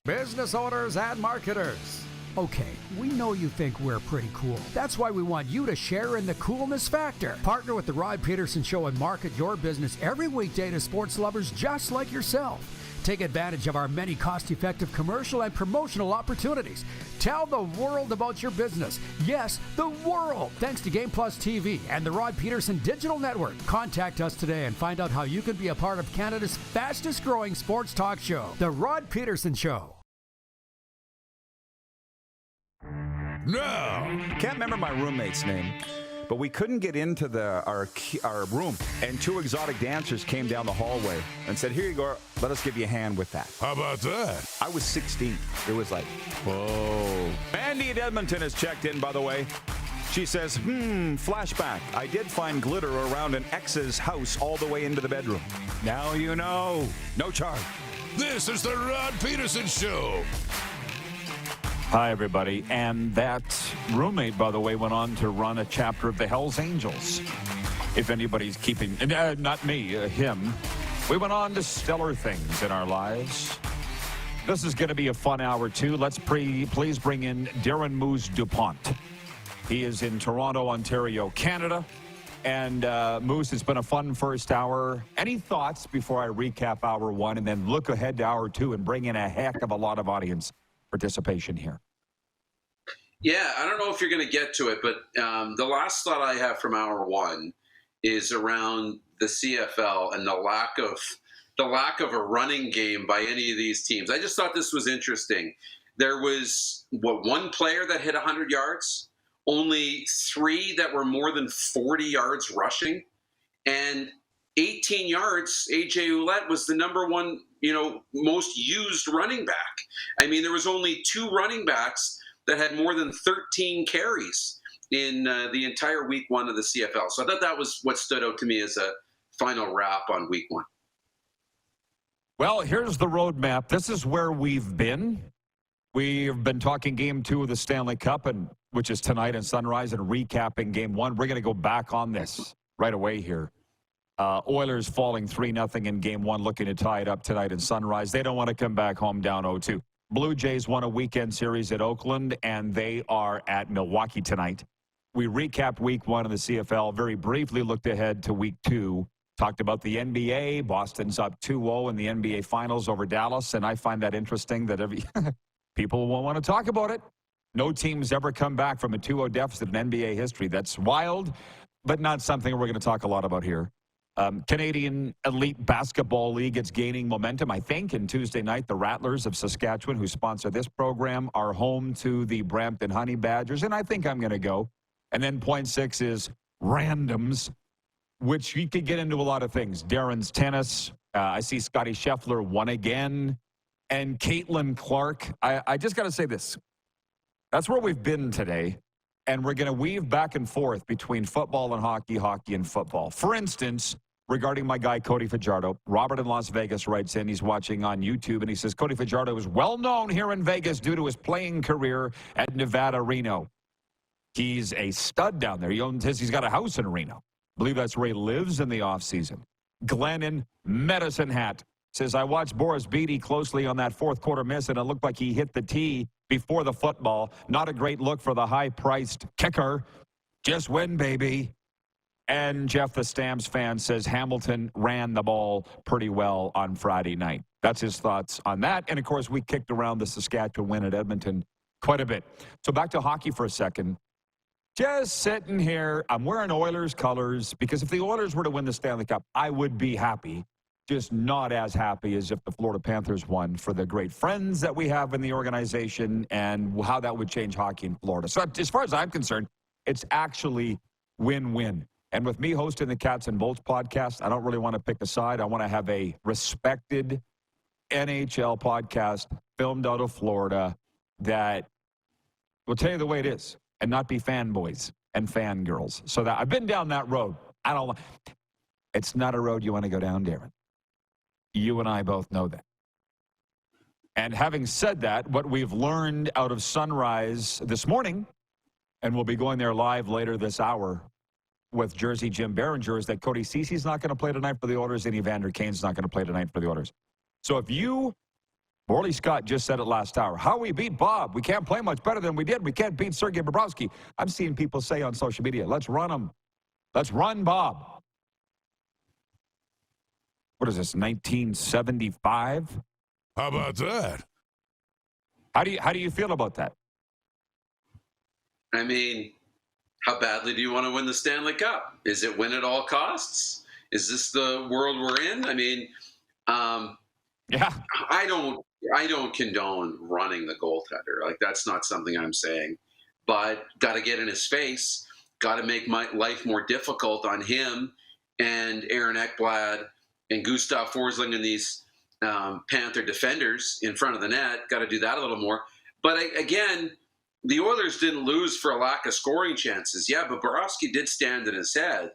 Business owners and marketers. Okay, we know you think we're pretty cool. That's why we want you to share in the coolness factor. Partner with the Rod Pedersen Show and market your business every weekday to sports lovers just like yourself. Take advantage of our many cost-effective commercial and promotional opportunities. Tell the world about your business. Yes, the world. Thanks to Game Plus TV and the Rod Pedersen Digital Network. Contact us today and find out how you can be a part of Canada's fastest-growing sports talk show, The Rod Pedersen Show. No! Can't remember my roommate's name, but we couldn't get into our room, and two exotic dancers came down the hallway and said, "Here you go, let us give you a hand with that." How about that? I was 16. It was like, whoa. Mandy at Edmonton has checked in, by the way. She says, flashback. I did find glitter around an ex's house all the way into the bedroom. Now you know. No charge. This is the Rod Pedersen Show. Hi, everybody. And that roommate, by the way, went on to run a chapter of the Hells Angels. If anybody's keeping, not me, him. We went on to stellar things in our lives. This is going to be a fun hour, too. Let's please bring in Darren Moose DuPont. He is in Toronto, Ontario, Canada. And Moose, it's been a fun first hour. Any thoughts before I recap hour one and then look ahead to hour two and bring in a heck of a lot of audience participation here? Yeah, I don't know if you're going to get to it, but the last thought I have from hour one is around the CFL and the lack of a running game by any of these teams. I just thought this was interesting. There was one player that hit 100 yards, only 3 that were more than 40 yards rushing, and 18 yards. AJ Ouellette was the number one, most used running back. I mean, there was only 2 running backs that had more than 13 carries in the entire week one of the CFL. So I thought that was what stood out to me as a final wrap on week one. Well, here's the roadmap. This is where we've been. We've been talking game 2 of the Stanley Cup, which is tonight in Sunrise, and recapping game 1. We're going to go back on this right away here. Oilers falling 3-0 in game 1, looking to tie it up tonight in Sunrise. They don't want to come back home down 0-2. Blue Jays won a weekend series at Oakland, and they are at Milwaukee tonight. We recapped week 1 of the CFL, very briefly looked ahead to week 2, talked about the NBA. Boston's up 2-0 in the NBA Finals over Dallas, and I find that interesting that people won't want to talk about it. No team's ever come back from a 2-0 deficit in NBA history. That's wild, but not something we're going to talk a lot about here. Canadian Elite Basketball League is gaining momentum, I think, and Tuesday night, the Rattlers of Saskatchewan, who sponsor this program, are home to the Brampton Honey Badgers, and I think I'm going to go. And then point 6 is randoms, which you could get into a lot of things. Darren's tennis. I see Scotty Scheffler won again. And Caitlin Clark. I just got to say this. That's where we've been today. And we're going to weave back and forth between football and hockey, hockey and football. For instance, regarding my guy, Cody Fajardo, Robert in Las Vegas writes in, he's watching on YouTube, and he says, Cody Fajardo is well known here in Vegas due to his playing career at Nevada Reno. He's a stud down there. He's got a house in Reno. I believe that's where he lives in the offseason. Glennon, Medicine Hat, says, I watched Boris Beatty closely on that fourth quarter miss, and it looked like he hit the tee before the football. Not a great look for the high-priced kicker. Just win, baby. And Jeff the Stamps fan says Hamilton ran the ball pretty well on Friday night. That's his thoughts on that. And, of course, we kicked around the Saskatchewan win at Edmonton quite a bit. So back to hockey for a second. Just sitting here, I'm wearing Oilers colors because if the Oilers were to win the Stanley Cup, I would be happy. Just not as happy as if the Florida Panthers won, for the great friends that we have in the organization and how that would change hockey in Florida. So as far as I'm concerned, it's actually win-win. And with me hosting the Cats and Bolts podcast, I don't really want to pick a side. I want to have a respected NHL podcast filmed out of Florida that will tell you the way it is and not be fanboys and fangirls. So that I've been down that road. It's not a road you want to go down, Darren. You and I both know that. And having said that, what we've learned out of Sunrise this morning, and we'll be going there live later this hour with Jersey Jim Biringer, is that Cody Cece's not going to play tonight for the Oilers, and Evander Kane's not going to play tonight for the Oilers. So if you, Morley Scott just said it last hour, how we beat Bob, we can't play much better than we did. We can't beat Sergei Bobrovsky. I'm seeing people say on social media, let's run him. Let's run Bob. What is this, 1975? How about that? How do you feel about that? I mean, how badly do you want to win the Stanley Cup? Is it win at all costs? Is this the world we're in? I mean, yeah. I don't condone running the goaltender. Like, that's not something I'm saying. But got to get in his face. Got to make my life more difficult on him and Aaron Ekblad and Gustav Forsling and these Panther defenders in front of the net. Got to do that a little more. But again, the Oilers didn't lose for a lack of scoring chances. Yeah, but Bobrovsky did stand in his head.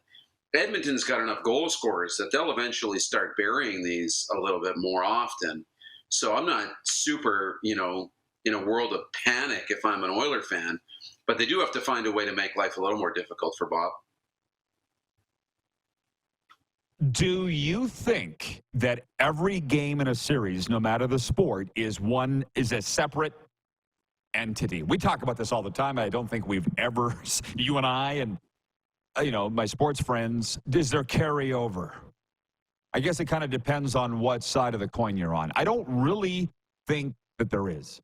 Edmonton's got enough goal scorers that they'll eventually start burying these a little bit more often. So I'm not super, in a world of panic if I'm an Oiler fan. But they do have to find a way to make life a little more difficult for Bob. Do you think that every game in a series, no matter the sport, is a separate entity? We talk about this all the time. I don't think we've ever, you and I and, my sports friends, is there carryover? I guess it kind of depends on what side of the coin you're on. I don't really think that there is.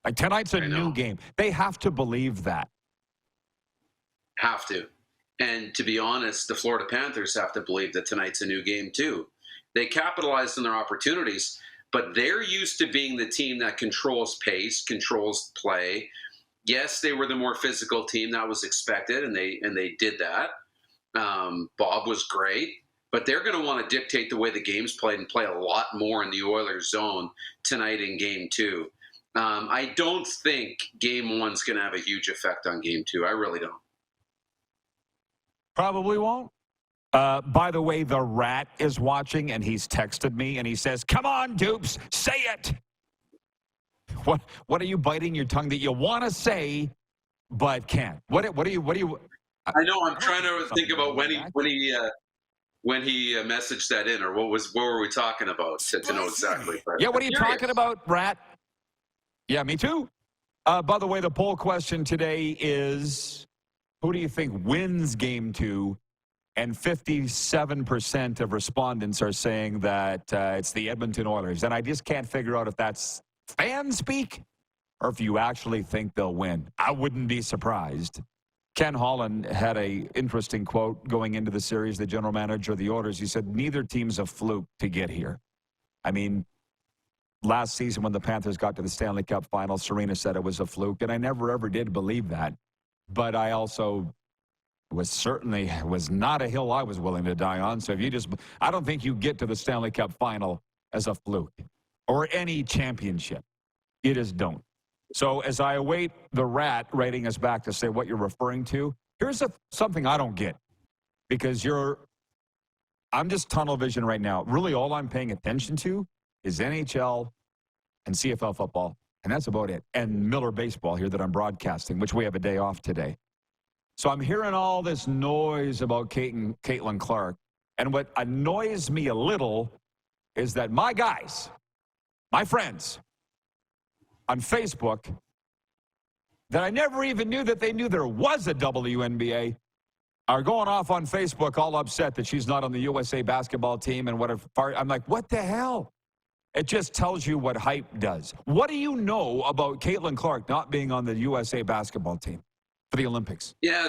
Like, tonight's a new game. They have to believe that. Have to. And to be honest, the Florida Panthers have to believe that tonight's a new game too. They capitalized on their opportunities, but they're used to being the team that controls pace, controls play. Yes, they were the more physical team. That was expected, and they did that. Bob was great, but they're going to want to dictate the way the game's played and play a lot more in the Oilers zone tonight in Game 2. I don't think Game 1's going to have a huge effect on Game 2. I really don't. Probably won't. By the way, the Rat is watching, and he's texted me, and he says, "Come on, Dupes, say it." What are you biting your tongue that you want to say but can't? What do you? I know. I'm trying to think about when he messaged that in, or what were we talking about to know exactly. Yeah, what are you talking about, Rat? Yeah, me too. By the way, the poll question today is, who do you think wins Game 2? And 57% of respondents are saying that it's the Edmonton Oilers. And I just can't figure out if that's fan speak or if you actually think they'll win. I wouldn't be surprised. Ken Holland had an interesting quote going into the series, the general manager of the Oilers. He said, neither team's a fluke to get here. I mean, last season when the Panthers got to the Stanley Cup final, Serena said it was a fluke, and I never ever did believe that. But I also was not a hill I was willing to die on. So I don't think you get to the Stanley Cup final as a fluke or any championship. You just don't. So as I await the Rat writing us back to say what you're referring to, here's something I don't get, because I'm just tunnel vision right now. Really all I'm paying attention to is NHL and CFL football, and that's about it. And Miller baseball here that I'm broadcasting, which we have a day off today. So I'm hearing all this noise about Caitlin Clark. And what annoys me a little is that my guys, my friends on Facebook, that I never even knew that they knew there was a WNBA, are going off on Facebook all upset that she's not on the USA basketball team and whatever. I'm like, what the hell? It just tells you what hype does. What do you know about Caitlin Clark not being on the USA basketball team for the Olympics? Yeah,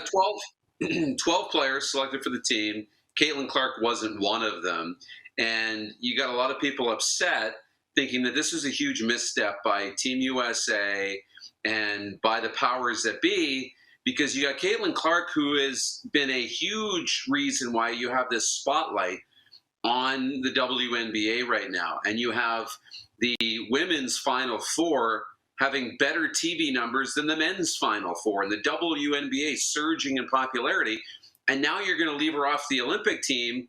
12 players selected for the team. Caitlin Clark wasn't one of them. And you got a lot of people upset thinking that this was a huge misstep by Team USA and by the powers that be, because you got Caitlin Clark, who has been a huge reason why you have this spotlight on the WNBA right now. And you have the women's Final Four having better TV numbers than the men's Final Four, and the WNBA surging in popularity. And now you're going to leave her off the Olympic team,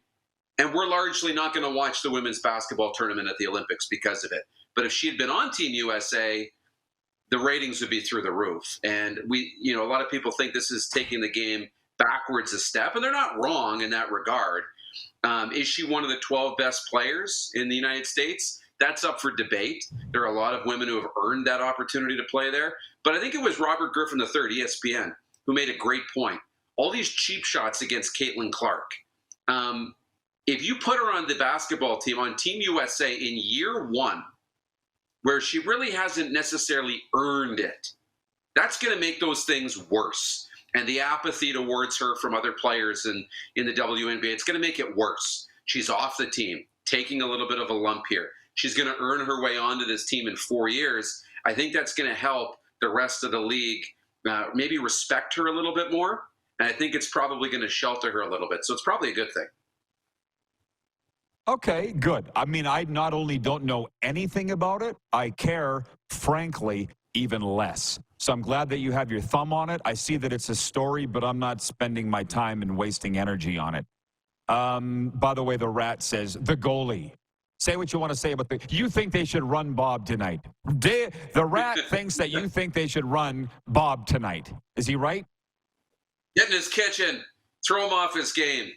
and we're largely not going to watch the women's basketball tournament at the Olympics because of it. But if she had been on Team USA, the ratings would be through the roof. And a lot of people think this is taking the game backwards a step, and they're not wrong in that regard. Is she one of the 12 best players in the United States? That's up for debate. There are a lot of women who have earned that opportunity to play there. But I think it was Robert Griffin III, ESPN, who made a great point. All these cheap shots against Caitlin Clark. If you put her on the basketball team, on Team USA in year one, where she really hasn't necessarily earned it, that's going to make those things worse. And the apathy towards her from other players in the WNBA, it's going to make it worse. She's off the team, taking a little bit of a lump here. She's going to earn her way onto this team in 4 years. I think that's going to help the rest of the league maybe respect her a little bit more. And I think it's probably going to shelter her a little bit. So it's probably a good thing. Okay, good. I mean, I not only don't know anything about it, I care, frankly, even less. So I'm glad that you have your thumb on it. I see that it's a story, but I'm not spending my time and wasting energy on it. By the way, the Rat says, the goalie. Say what you want to say about you think they should run Bob tonight. The Rat thinks that you think they should run Bob tonight. Is he right? Get in his kitchen. Throw him off his game.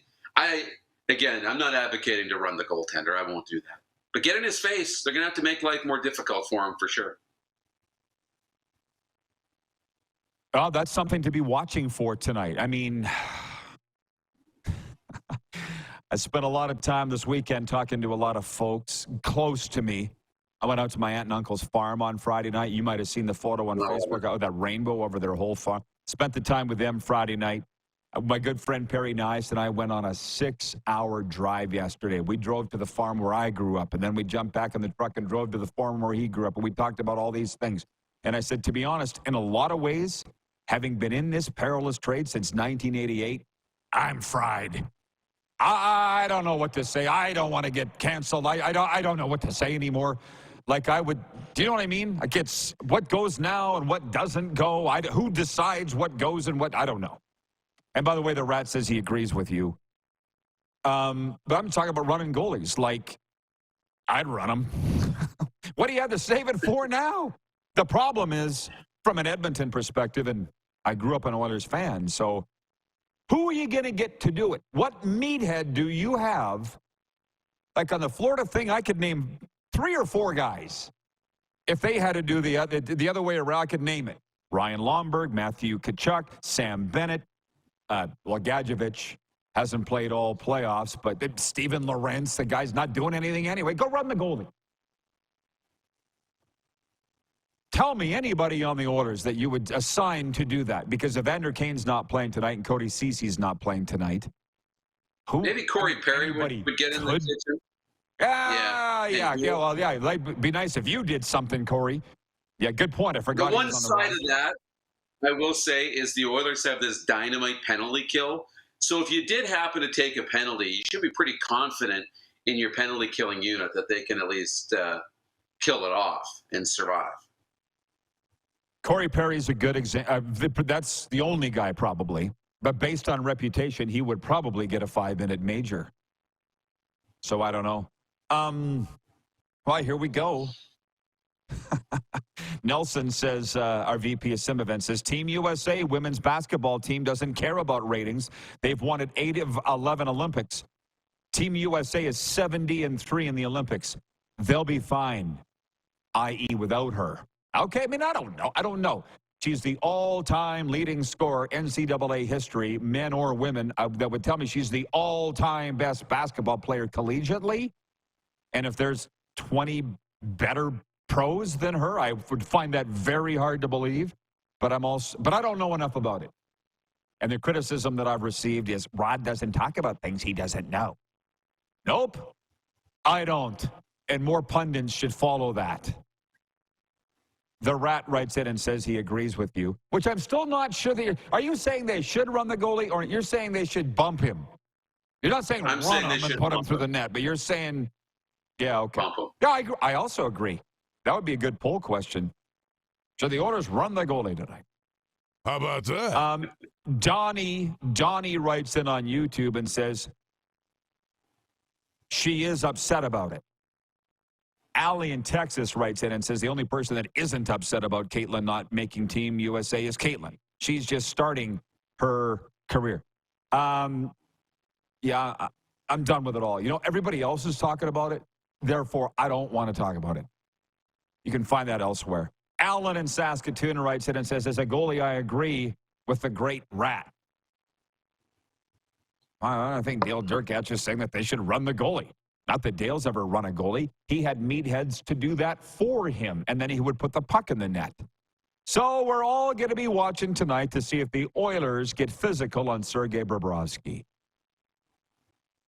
Again, I'm not advocating to run the goaltender. I won't do that. But get in his face. They're going to have to make life more difficult for him for sure. Oh, that's something to be watching for tonight. I mean, I spent a lot of time this weekend talking to a lot of folks close to me. I went out to my aunt and uncle's farm on Friday night. You might have seen the photo on Facebook of that rainbow over their whole farm. Spent the time with them Friday night. My good friend Perry Nice and I went on a 6-hour drive yesterday. We drove to the farm where I grew up, and then we jumped back in the truck and drove to the farm where he grew up, and we talked about all these things. And I said, to be honest, in a lot of ways, having been in this perilous trade since 1988, I'm fried. I don't know what to say. I don't want to get canceled. I don't know what to say anymore. Like I would, do you know what I mean? Like it's what goes now and what doesn't go. Who decides what goes and what? I don't know. And by the way, the Rat says he agrees with you. But I'm talking about running goalies. Like, I'd run them. What do you have to save it for now? The problem is, from an Edmonton perspective, and I grew up an Oilers fan, so who are you going to get to do it? What meathead do you have? Like on the Florida thing, I could name 3 or 4 guys. If they had to do the other way around, I could name it. Ryan Lomberg, Matthew Tkachuk, Sam Bennett, Gadjevich hasn't played all playoffs, but Steven Lorentz, the guy's not doing anything anyway. Go run the goalie. Tell me anybody on the Oilers that you would assign to do that, because Evander Kane's not playing tonight and Cody Cece's not playing tonight. Maybe Corey Perry would get in the kitchen. Yeah. It'd be nice if you did something, Corey. Yeah, good point. I forgot. The one side of that, I will say, is the Oilers have this dynamite penalty kill. So if you did happen to take a penalty, you should be pretty confident in your penalty killing unit that they can at least kill it off and survive. Corey Perry's a good example. That's the only guy probably. But based on reputation, he would probably get a 5-minute major. So I don't know. Well, here we go. Nelson says, our VP of Sim Event says, Team USA women's basketball team doesn't care about ratings. They've won at 8 of 11 Olympics. Team USA is 70-3 in the Olympics. They'll be fine, i.e. without her. Okay, I mean, I don't know. She's the all-time leading scorer, NCAA history, men or women. That would tell me she's the all-time best basketball player collegiately. And if there's 20 better pros than her, I would find that very hard to believe. But I don't know enough about it. And the criticism that I've received is Rod doesn't talk about things he doesn't know. Nope, I don't. And more pundits should follow that. The Rat writes in and says he agrees with you, which I'm still not sure that are you saying they should run the goalie, or you're saying they should bump him? You're not saying run him and put him through the net, but you're saying, yeah, okay. Yeah, I also agree. That would be a good poll question. Should the Oilers run the goalie tonight? How about that? Donnie writes in on YouTube and says she is upset about it. Allie in Texas writes in and says the only person that isn't upset about Caitlin not making Team USA is Caitlin. She's just starting her career. Yeah, I'm done with it all. You know, everybody else is talking about it. Therefore, I don't want to talk about it. You can find that elsewhere. Alan in Saskatoon writes in and says, as a goalie, I agree with the great Rat. I think Dale Durkatch is saying that they should run the goalie. Not that Dale's ever run a goalie. He had meatheads to do that for him, and then he would put the puck in the net. So we're all going to be watching tonight to see if the Oilers get physical on Sergei Bobrovsky.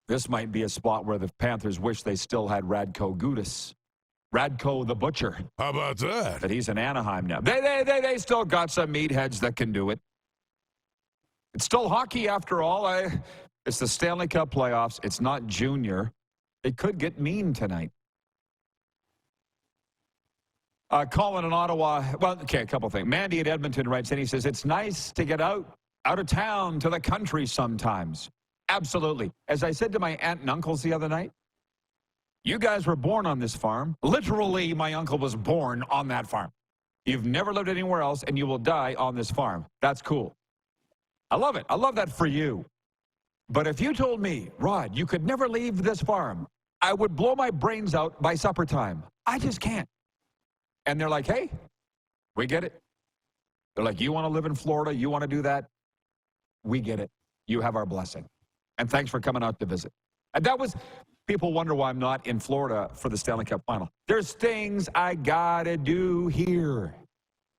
This might be a spot where the Panthers wish they still had Radko Gudas. Radko the Butcher. How about that? But he's in Anaheim now. They still got some meatheads that can do it. It's still hockey after all. It's the Stanley Cup playoffs. It's not junior. It could get mean tonight. Colin in Ottawa. Well, okay, a couple things. Mandy in Edmonton writes in. He says, it's nice to get out of town to the country sometimes. Absolutely. As I said to my aunt and uncles the other night, you guys were born on this farm. Literally, my uncle was born on that farm. You've never lived anywhere else, and you will die on this farm. That's cool. I love it. I love that for you. But if you told me, Rod, you could never leave this farm, I would blow my brains out by supper time. I just can't. And they're like, hey, we get it. They're like, you want to live in Florida? You want to do that? We get it. You have our blessing. And thanks for coming out to visit. And that was, people wonder why I'm not in Florida for the Stanley Cup final. There's things I got to do here.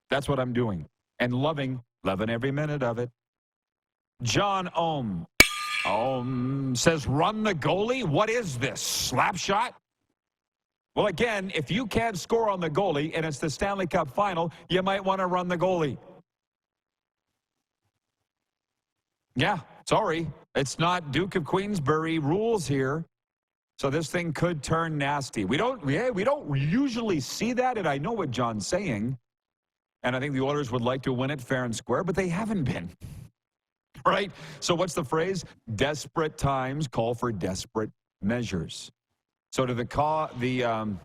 That's what I'm doing. And loving every minute of it. John Ohm says, run the goalie? What is this, slap shot? Well, again, if you can't score on the goalie and it's the Stanley Cup final, you might want to run the goalie. Yeah, sorry. It's not Duke of Queensbury rules here. So this thing could turn nasty. We don't usually see that, and I know what John's saying. And I think the Oilers would like to win it fair and square, but they haven't been. Right? So what's the phrase? Desperate times call for desperate measures. So to Colin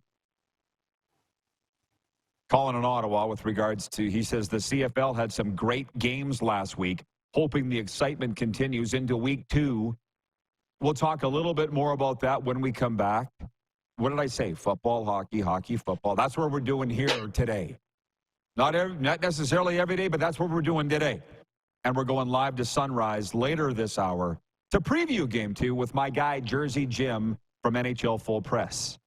in Ottawa with regards to, he says the CFL had some great games last week, hoping the excitement continues into week 2. We'll talk a little bit more about that when we come back. What did I say? Football, hockey, hockey, football. That's what we're doing here today. Not necessarily every day, but that's what we're doing today. And we're going live to Sunrise later this hour to preview Game 2 with my guy, Jersey Jim, from NHL Full Press.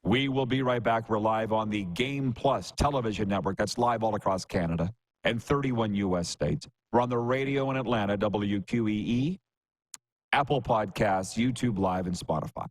We will be right back. We're live on the Game Plus television network. That's live all across Canada and 31 U.S. states. We're on the radio in Atlanta, WQEE, Apple Podcasts, YouTube Live, and Spotify.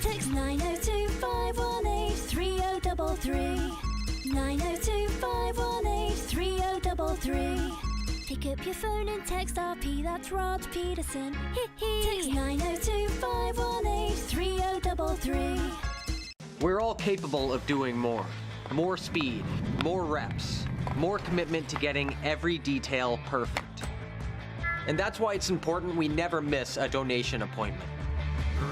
Text 902-518-3033. 902-518-3033. Pick up your phone and text RP, that's Rod Pedersen. Text 902-518-3033. We're all capable of doing more. More speed, more reps, more commitment to getting every detail perfect. And that's why it's important we never miss a donation appointment.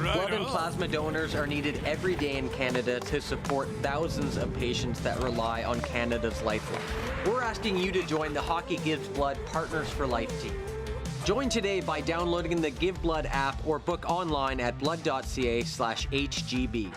Blood and plasma donors are needed every day in Canada to support thousands of patients that rely on Canada's lifeline. We're asking you to join the Hockey Gives Blood Partners for Life team. Join today by downloading the Give Blood app or book online at blood.ca/HGB.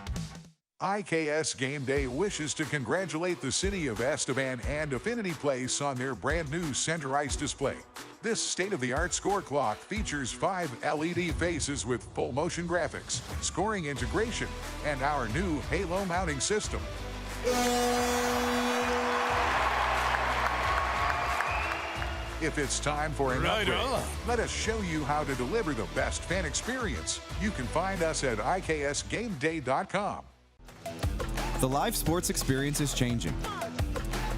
IKS Game Day wishes to congratulate the city of Estevan and Affinity Place on their brand new center ice display. This state-of-the-art score clock features 5 LED faces with full motion graphics, scoring integration, and our new Halo mounting system. If it's time for an upgrade, let us show you how to deliver the best fan experience. You can find us at iksgameday.com. The live sports experience is changing.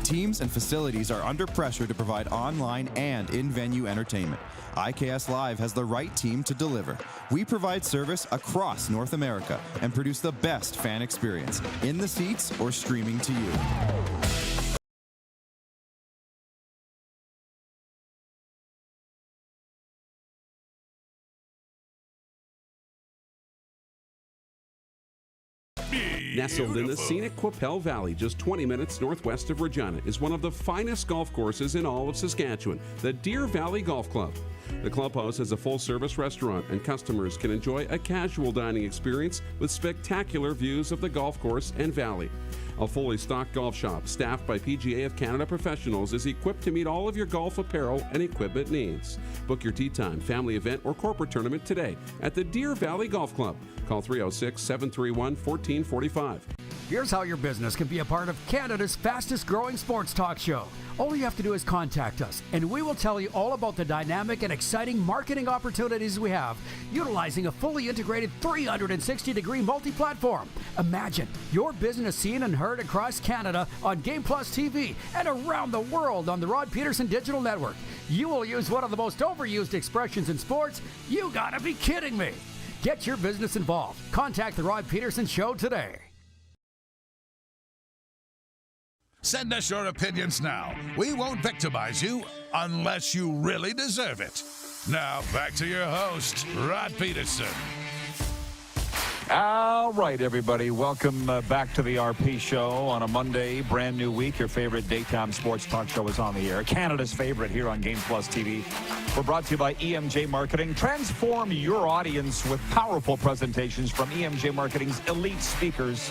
Teams and facilities are under pressure to provide online and in-venue entertainment. IKS Live has the right team to deliver. We provide service across North America and produce the best fan experience, in the seats or streaming to you. Nestled in the scenic Qu'Appelle Valley, just 20 minutes northwest of Regina, is one of the finest golf courses in all of Saskatchewan, the Deer Valley Golf Club. The clubhouse has a full-service restaurant, and customers can enjoy a casual dining experience with spectacular views of the golf course and valley. A fully stocked golf shop, staffed by PGA of Canada professionals, is equipped to meet all of your golf apparel and equipment needs. Book your tee time, family event, or corporate tournament today at the Deer Valley Golf Club. Call 306-731-1445. Here's how your business can be a part of Canada's fastest growing sports talk show. All you have to do is contact us, and we will tell you all about the dynamic and exciting marketing opportunities we have, utilizing a fully integrated 360-degree multi-platform. Imagine your business seen and heard across Canada on Game Plus TV and around the world on the Rod Pedersen Digital Network. You will use one of the most overused expressions in sports. You gotta be kidding me. Get your business involved. Contact the Rod Pedersen Show today. Send us your opinions now. We won't victimize you unless you really deserve it. Now, back to your host, Rod Pedersen. All right, everybody. Welcome back to the RP Show on a Monday, brand new week. Your favorite daytime sports talk show is on the air. Canada's favorite here on Game Plus TV. We're brought to you by EMJ Marketing. Transform your audience with powerful presentations from EMJ Marketing's elite speakers.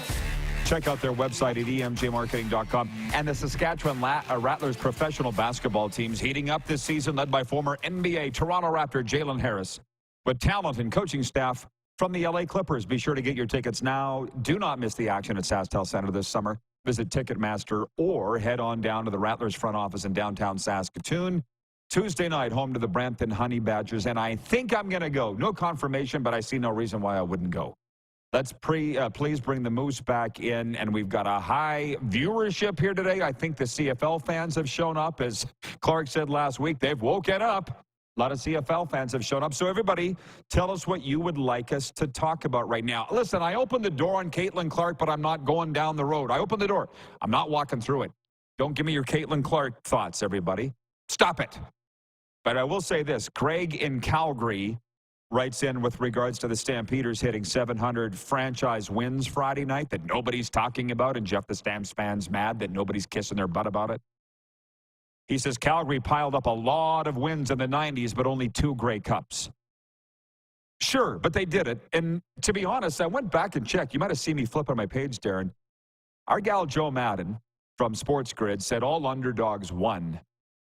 Check out their website at emjmarketing.com. And the Saskatchewan Rattlers professional basketball team's heating up this season, led by former NBA Toronto Raptor Jalen Harris, with talent and coaching staff from the LA Clippers. Be sure to get your tickets now. Do not miss the action at SaskTel Center this summer. Visit Ticketmaster or head on down to the Rattlers front office in downtown Saskatoon. Tuesday night, home to the Brampton Honey Badgers, and I think I'm going to go. No confirmation, but I see no reason why I wouldn't go. Let's please bring the Moose back in, and we've got a high viewership here today. I think the CFL fans have shown up. As Clark said last week, they've woken up. A lot of CFL fans have shown up. So everybody, tell us what you would like us to talk about right now. Listen, I opened the door on Caitlin Clark, but I'm not going down the road. I opened the door. I'm not walking through it. Don't give me your Caitlin Clark thoughts, everybody. Stop it. But I will say this. Craig in Calgary writes in with regards to the Stampeders hitting 700 franchise wins Friday night that nobody's talking about, and Jeff the Stamps fans mad that nobody's kissing their butt about it. He says Calgary piled up a lot of wins in the 90s, but only 2 Grey Cups. Sure, but they did it. And to be honest, I went back and checked. You might have seen me flip on my page, Darren. Our gal Joe Madden from Sports Grid said all underdogs won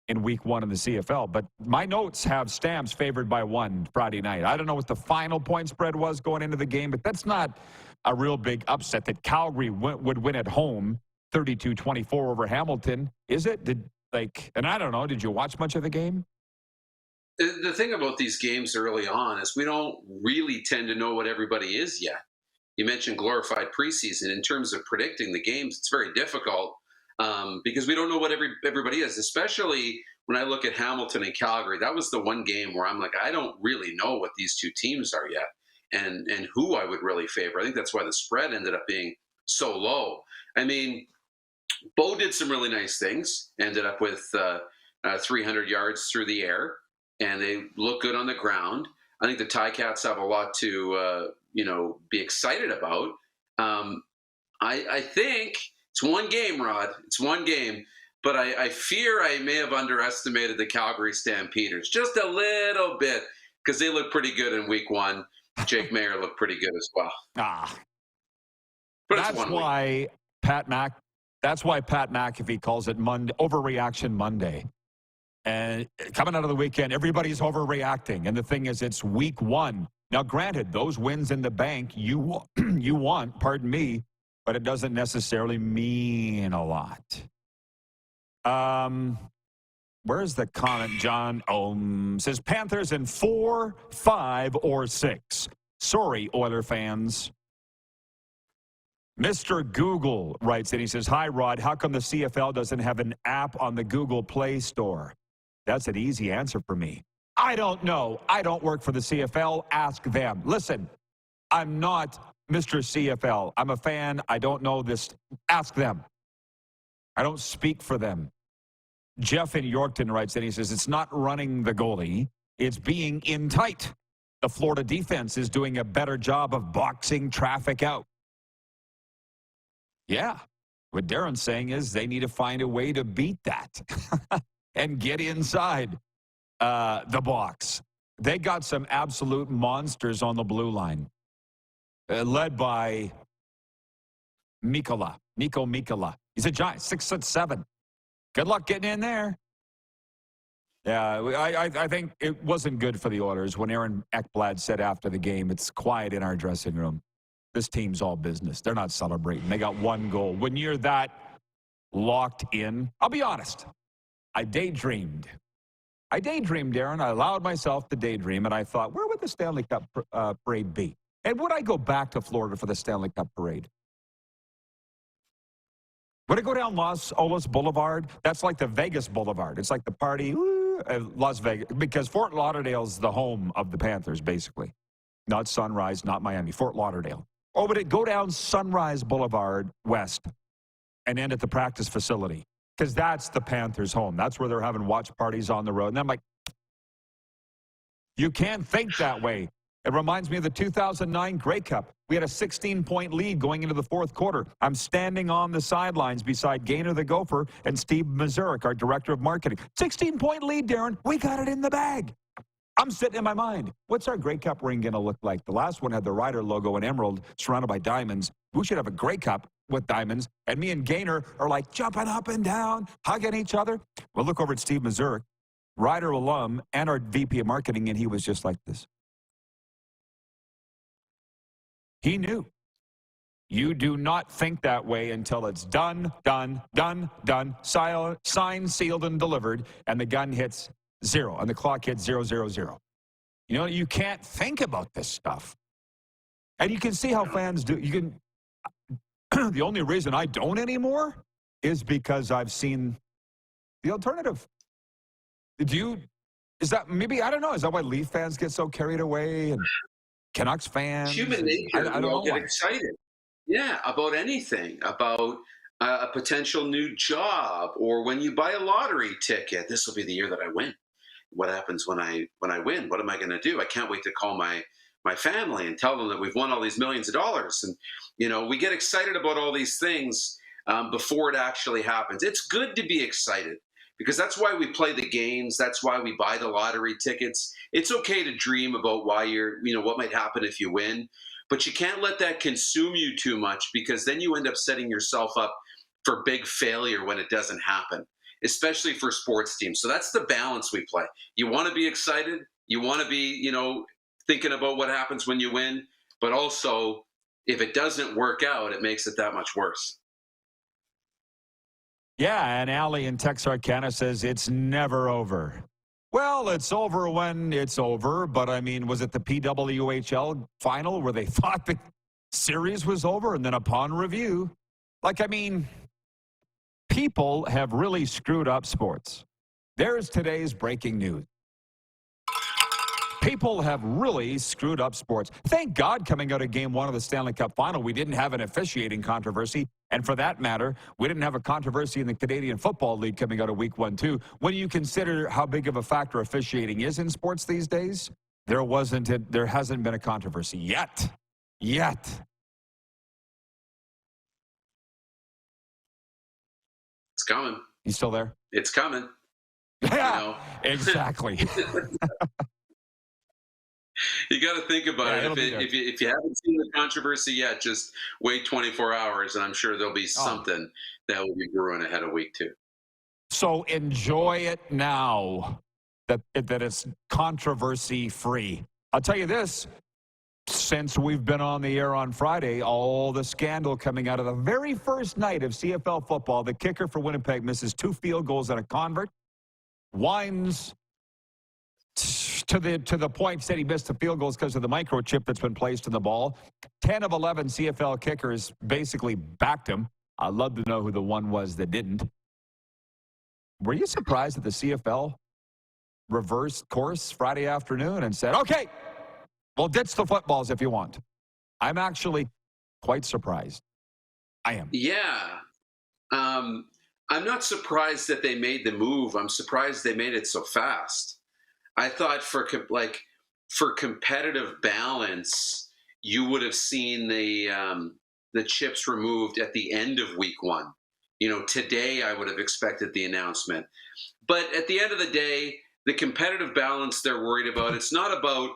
in week 1 in the CFL. But my notes have Stamps favored by 1 Friday night. I don't know what the final point spread was going into the game, but that's not a real big upset that Calgary would win at home 32-24 over Hamilton, is it? And I don't know, did you watch much of the game? The thing about these games early on is we don't really tend to know what everybody is yet. You mentioned glorified preseason. In terms of predicting the games, it's very difficult. Because we don't know what everybody is, especially when I look at Hamilton and Calgary. That was the one game where I'm like, I don't really know what these two teams are yet and who I would really favor. I think that's why the spread ended up being so low. I mean, Bo did some really nice things, ended up with 300 yards through the air, and they look good on the ground. I think the Ticats have a lot to be excited about. I think it's one game, Rod. It's one game. But I fear I may have underestimated the Calgary Stampeders just a little bit because they look pretty good in week 1. Jake Mayer looked pretty good as well. But it's That's 1 week. why Pat McAfee calls it Overreaction Monday. And coming out of the weekend, everybody's overreacting. And the thing is, it's week 1. Now, granted, those wins in the bank you want, pardon me, but it doesn't necessarily mean a lot. Where's the comment, John? Says Panthers in 4, 5, or 6. Sorry, Oiler fans. Mr. Google writes in. He says, hi, Rod. How come the CFL doesn't have an app on the Google Play Store? That's an easy answer for me. I don't know. I don't work for the CFL. Ask them. Listen, I'm not Mr. CFL. I'm a fan. I don't know this. Ask them. I don't speak for them. Jeff in Yorkton writes in. He says, it's not running the goalie. It's being in tight. The Florida defense is doing a better job of boxing traffic out. Yeah. What Darren's saying is they need to find a way to beat that and get inside the box. They got some absolute monsters on the blue line, led by Nico Mikkola. He's a giant, 6'7". Good luck getting in there. Yeah, I think it wasn't good for the Oilers when Aaron Ekblad said after the game, it's quiet in our dressing room. This team's all business. They're not celebrating. They got 1 goal. When you're that locked in, I'll be honest, I daydreamed, Aaron. I allowed myself to daydream, and I thought, where would the Stanley Cup parade be? And would I go back to Florida for the Stanley Cup parade? Would I go down Los Olas Boulevard? That's like the Vegas Boulevard. It's like the party, Las Vegas, because Fort Lauderdale's the home of the Panthers, basically. Not Sunrise, not Miami, Fort Lauderdale. Or would it go down Sunrise Boulevard West and end at the practice facility? Because that's the Panthers' home. That's where they're having watch parties on the road. And I'm like, you can't think that way. It reminds me of the 2009 Grey Cup. We had a 16-point lead going into the 4th quarter. I'm standing on the sidelines beside Gaynor the Gopher and Steve Mazurik, our director of marketing. 16-point lead, Darren. We got it in the bag. I'm sitting in my mind, what's our Grey Cup ring going to look like? The last one had the Ryder logo in emerald surrounded by diamonds. We should have a Grey Cup with diamonds. And me and Gaynor are like jumping up and down, hugging each other. We'll look over at Steve Mazurik, Ryder alum, and our VP of marketing, and he was just like this. He knew. You do not think that way until it's done, signed, sealed, and delivered, and the gun hits 0, and the clock hits 0, 0, 0. You know, you can't think about this stuff. And you can see how fans do. You can. The only reason I don't anymore is because I've seen the alternative. Is that maybe, I don't know, is that why Leaf fans get so carried away and Canucks fans? Human nature. I don't know get why. excited. Yeah, about anything, about a potential new job, or when you buy a lottery ticket. This will be the year that I win. What happens when I win? What am I going to do? I can't wait to call my family and tell them that we've won all these millions of dollars. And, you know, we get excited about all these things before it actually happens. It's good to be excited because that's why we play the games. That's why we buy the lottery tickets. It's okay to dream about what might happen if you win, but you can't let that consume you too much, because then you end up setting yourself up for big failure when it doesn't happen, especially for sports teams. So that's the balance we play. You want to be excited. You want to be, thinking about what happens when you win, but also if it doesn't work out, it makes it that much worse. Yeah, and Allie in Texarkana says it's never over. Well, it's over when it's over, but I mean, was it the PWHL final where they thought the series was over and then upon review? People have really screwed up sports. There's today's breaking news. People have really screwed up sports. Thank God coming out of Game 1 of the Stanley Cup Final, we didn't have an officiating controversy. And for that matter, we didn't have a controversy in the Canadian Football League coming out of Week 1, too. When you consider how big of a factor officiating is in sports these days, there hasn't been a controversy yet. It's coming. You still there? It's coming. Yeah, exactly. You got to think about Yeah, it. If you haven't seen the controversy yet, just wait 24 hours, and I'm sure there'll be something that will be brewing ahead of week 2. So enjoy it now that it's controversy-free. I'll tell you this, since we've been on the air on Friday, all the scandal coming out of the very first night of CFL football, the kicker for Winnipeg misses 2 field goals and a convert, whines to the point said he missed the field goals because of the microchip that's been placed in the ball. 10 of 11 CFL kickers basically backed him. I'd love to know who the one was that didn't. Were you surprised that the CFL reversed course Friday afternoon and said, okay, we'll ditch the footballs if you want? I'm actually quite surprised. I am. Yeah. I'm not surprised that they made the move. I'm surprised they made it so fast. I thought for competitive balance, you would have seen the chips removed at the end of week 1. Today I would have expected the announcement. But at the end of the day, the competitive balance they're worried about, it's not about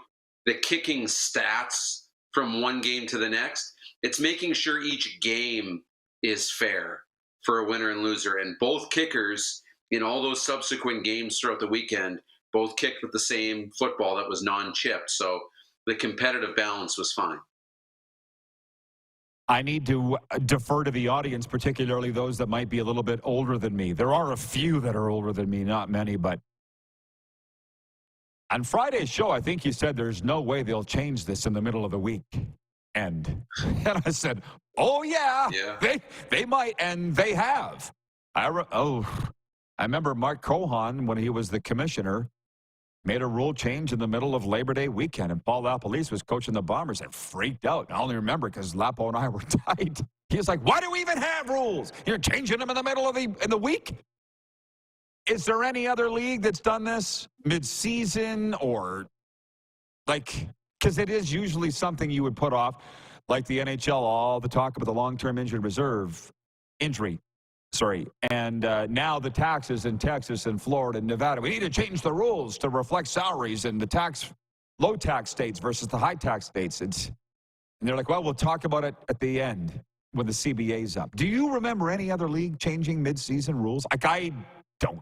the kicking stats from one game to the next. It's making sure each game is fair for a winner and loser. And both kickers in all those subsequent games throughout the weekend, both kicked with the same football that was non-chipped. So the competitive balance was fine. I need to defer to the audience, particularly those that might be a little bit older than me. There are a few that are older than me, not many, but on Friday's show, I think you said there's no way they'll change this in the middle of the week. And I said, oh, yeah. They might, and they have. I remember Mark Cohan, when he was the commissioner, made a rule change in the middle of Labor Day weekend, and Paul LaPolice was coaching the Bombers and freaked out. I only remember because Lapo and I were tight. He was like, why do we even have rules? You're changing them in the middle of the week? Is there any other league that's done this mid-season or because it is usually something you would put off, like the NHL, all the talk about the long-term injury reserve injury. And now the taxes in Texas and Florida and Nevada. We need to change the rules to reflect salaries in the low tax states versus the high tax states. And they're like, well, we'll talk about it at the end when the CBA's up. Do you remember any other league changing mid-season rules? I don't.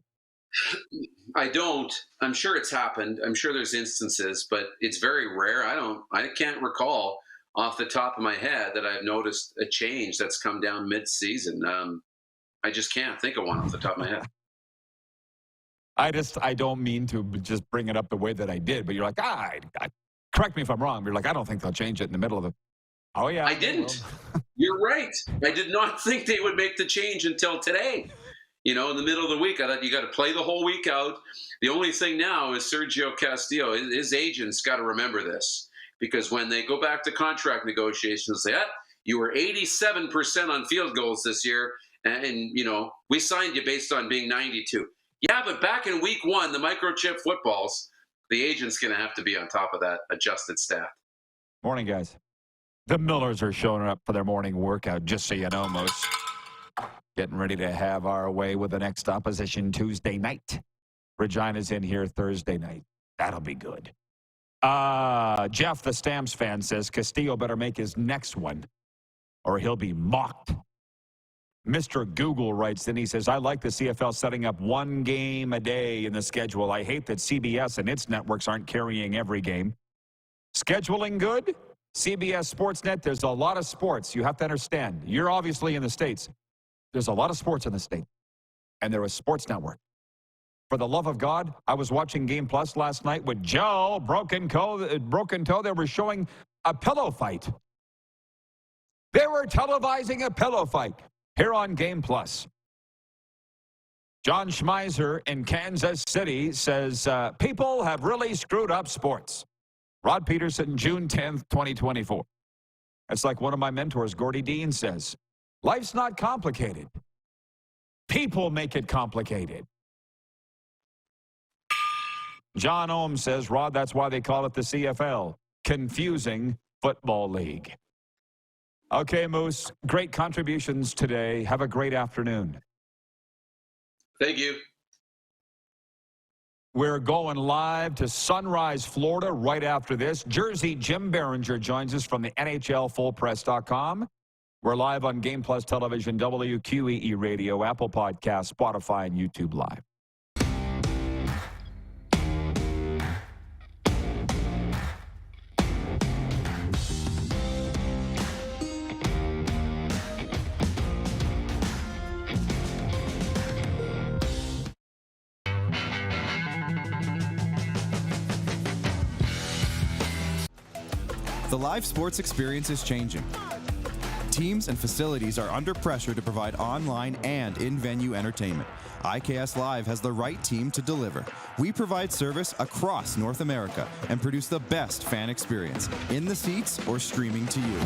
I don't. I'm sure it's happened. I'm sure there's instances, but it's very rare. I can't recall off the top of my head that I've noticed a change that's come down mid-season. I just can't think of one off the top of my head. I don't mean to just bring it up the way that I did, but you're like, correct me if I'm wrong. You're like, I don't think they'll change it in the middle of it. Oh, yeah. I didn't. You're right. I did not think they would make the change until today. In the middle of the week, I thought you got to play the whole week out. The only thing now is Sergio Castillo, his agents got to remember this, because when they go back to contract negotiations, they say, you were 87% on field goals this year. And we signed you based on being 92. Yeah, but back in week 1, the microchip footballs, the agent's going to have to be on top of that adjusted stat. Morning, guys. The Millers are showing up for their morning workout, just so you know, Moose. Getting ready to have our way with the next opposition Tuesday night. Regina's in here Thursday night. That'll be good. Jeff, the Stamps fan, says Castillo better make his next one, or he'll be mocked. Mr. Google writes in, he says, I like the CFL setting up one game a day in the schedule. I hate that CBS and its networks aren't carrying every game. Scheduling good? CBS Sportsnet, there's a lot of sports. You have to understand. You're obviously in the States. There's a lot of sports in the state. And there is Sports Network. For the love of God, I was watching Game Plus last night with Joe, broken toe. They were showing a pillow fight. They were televising a pillow fight here on Game Plus. John Schmeiser in Kansas City says, people have really screwed up sports. Rod Pedersen, June 10th, 2024. That's like one of my mentors, Gordy Dean, says, life's not complicated. People make it complicated. John Ohm says, Rod, that's why they call it the CFL, Confusing Football League. Okay, Moose, great contributions today. Have a great afternoon. Thank you. We're going live to Sunrise, Florida right after this. Jersey Jim Biringer joins us from the NHLFullPress.com. We're live on Game Plus Television, WQEE Radio, Apple Podcasts, Spotify, and YouTube Live. The live sports experience is changing. Teams and facilities are under pressure to provide online and in-venue entertainment. IKS Live has the right team to deliver. We provide service across North America and produce the best fan experience, in the seats or streaming to you.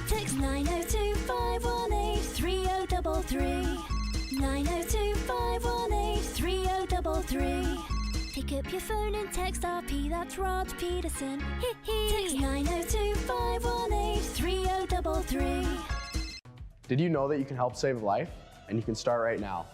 Text 902-518-3033. 902-518-3033. Pick up your phone and text RP, that's Rod Pedersen. Text 902-518-3033. Did you know that you can help save a life? And you can start right now.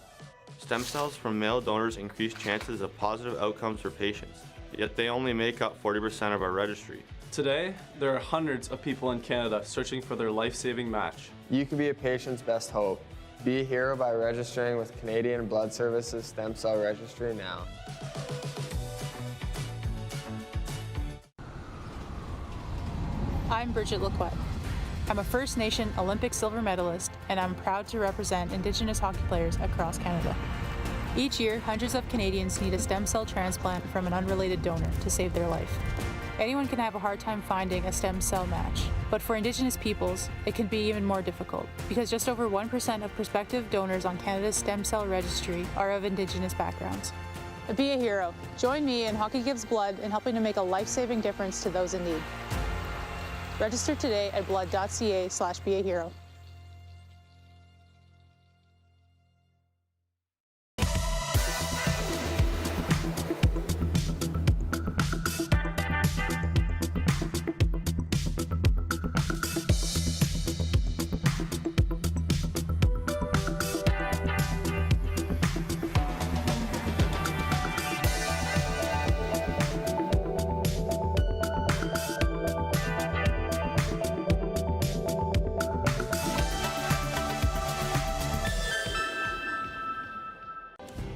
Stem cells from male donors increase chances of positive outcomes for patients, yet they only make up 40% of our registry. Today, there are hundreds of people in Canada searching for their life-saving match. You can be a patient's best hope. Be a hero by registering with Canadian Blood Services Stem Cell Registry now. I'm Bridget Lacquette. I'm a First Nation Olympic silver medalist, and I'm proud to represent Indigenous hockey players across Canada. Each year, hundreds of Canadians need a stem cell transplant from an unrelated donor to save their life. Anyone can have a hard time finding a stem cell match, but for Indigenous peoples, it can be even more difficult because just over 1% of prospective donors on Canada's stem cell registry are of Indigenous backgrounds. Be a hero. Join me in Hockey Gives Blood in helping to make a life-saving difference to those in need. Register today at blood.ca/beahero.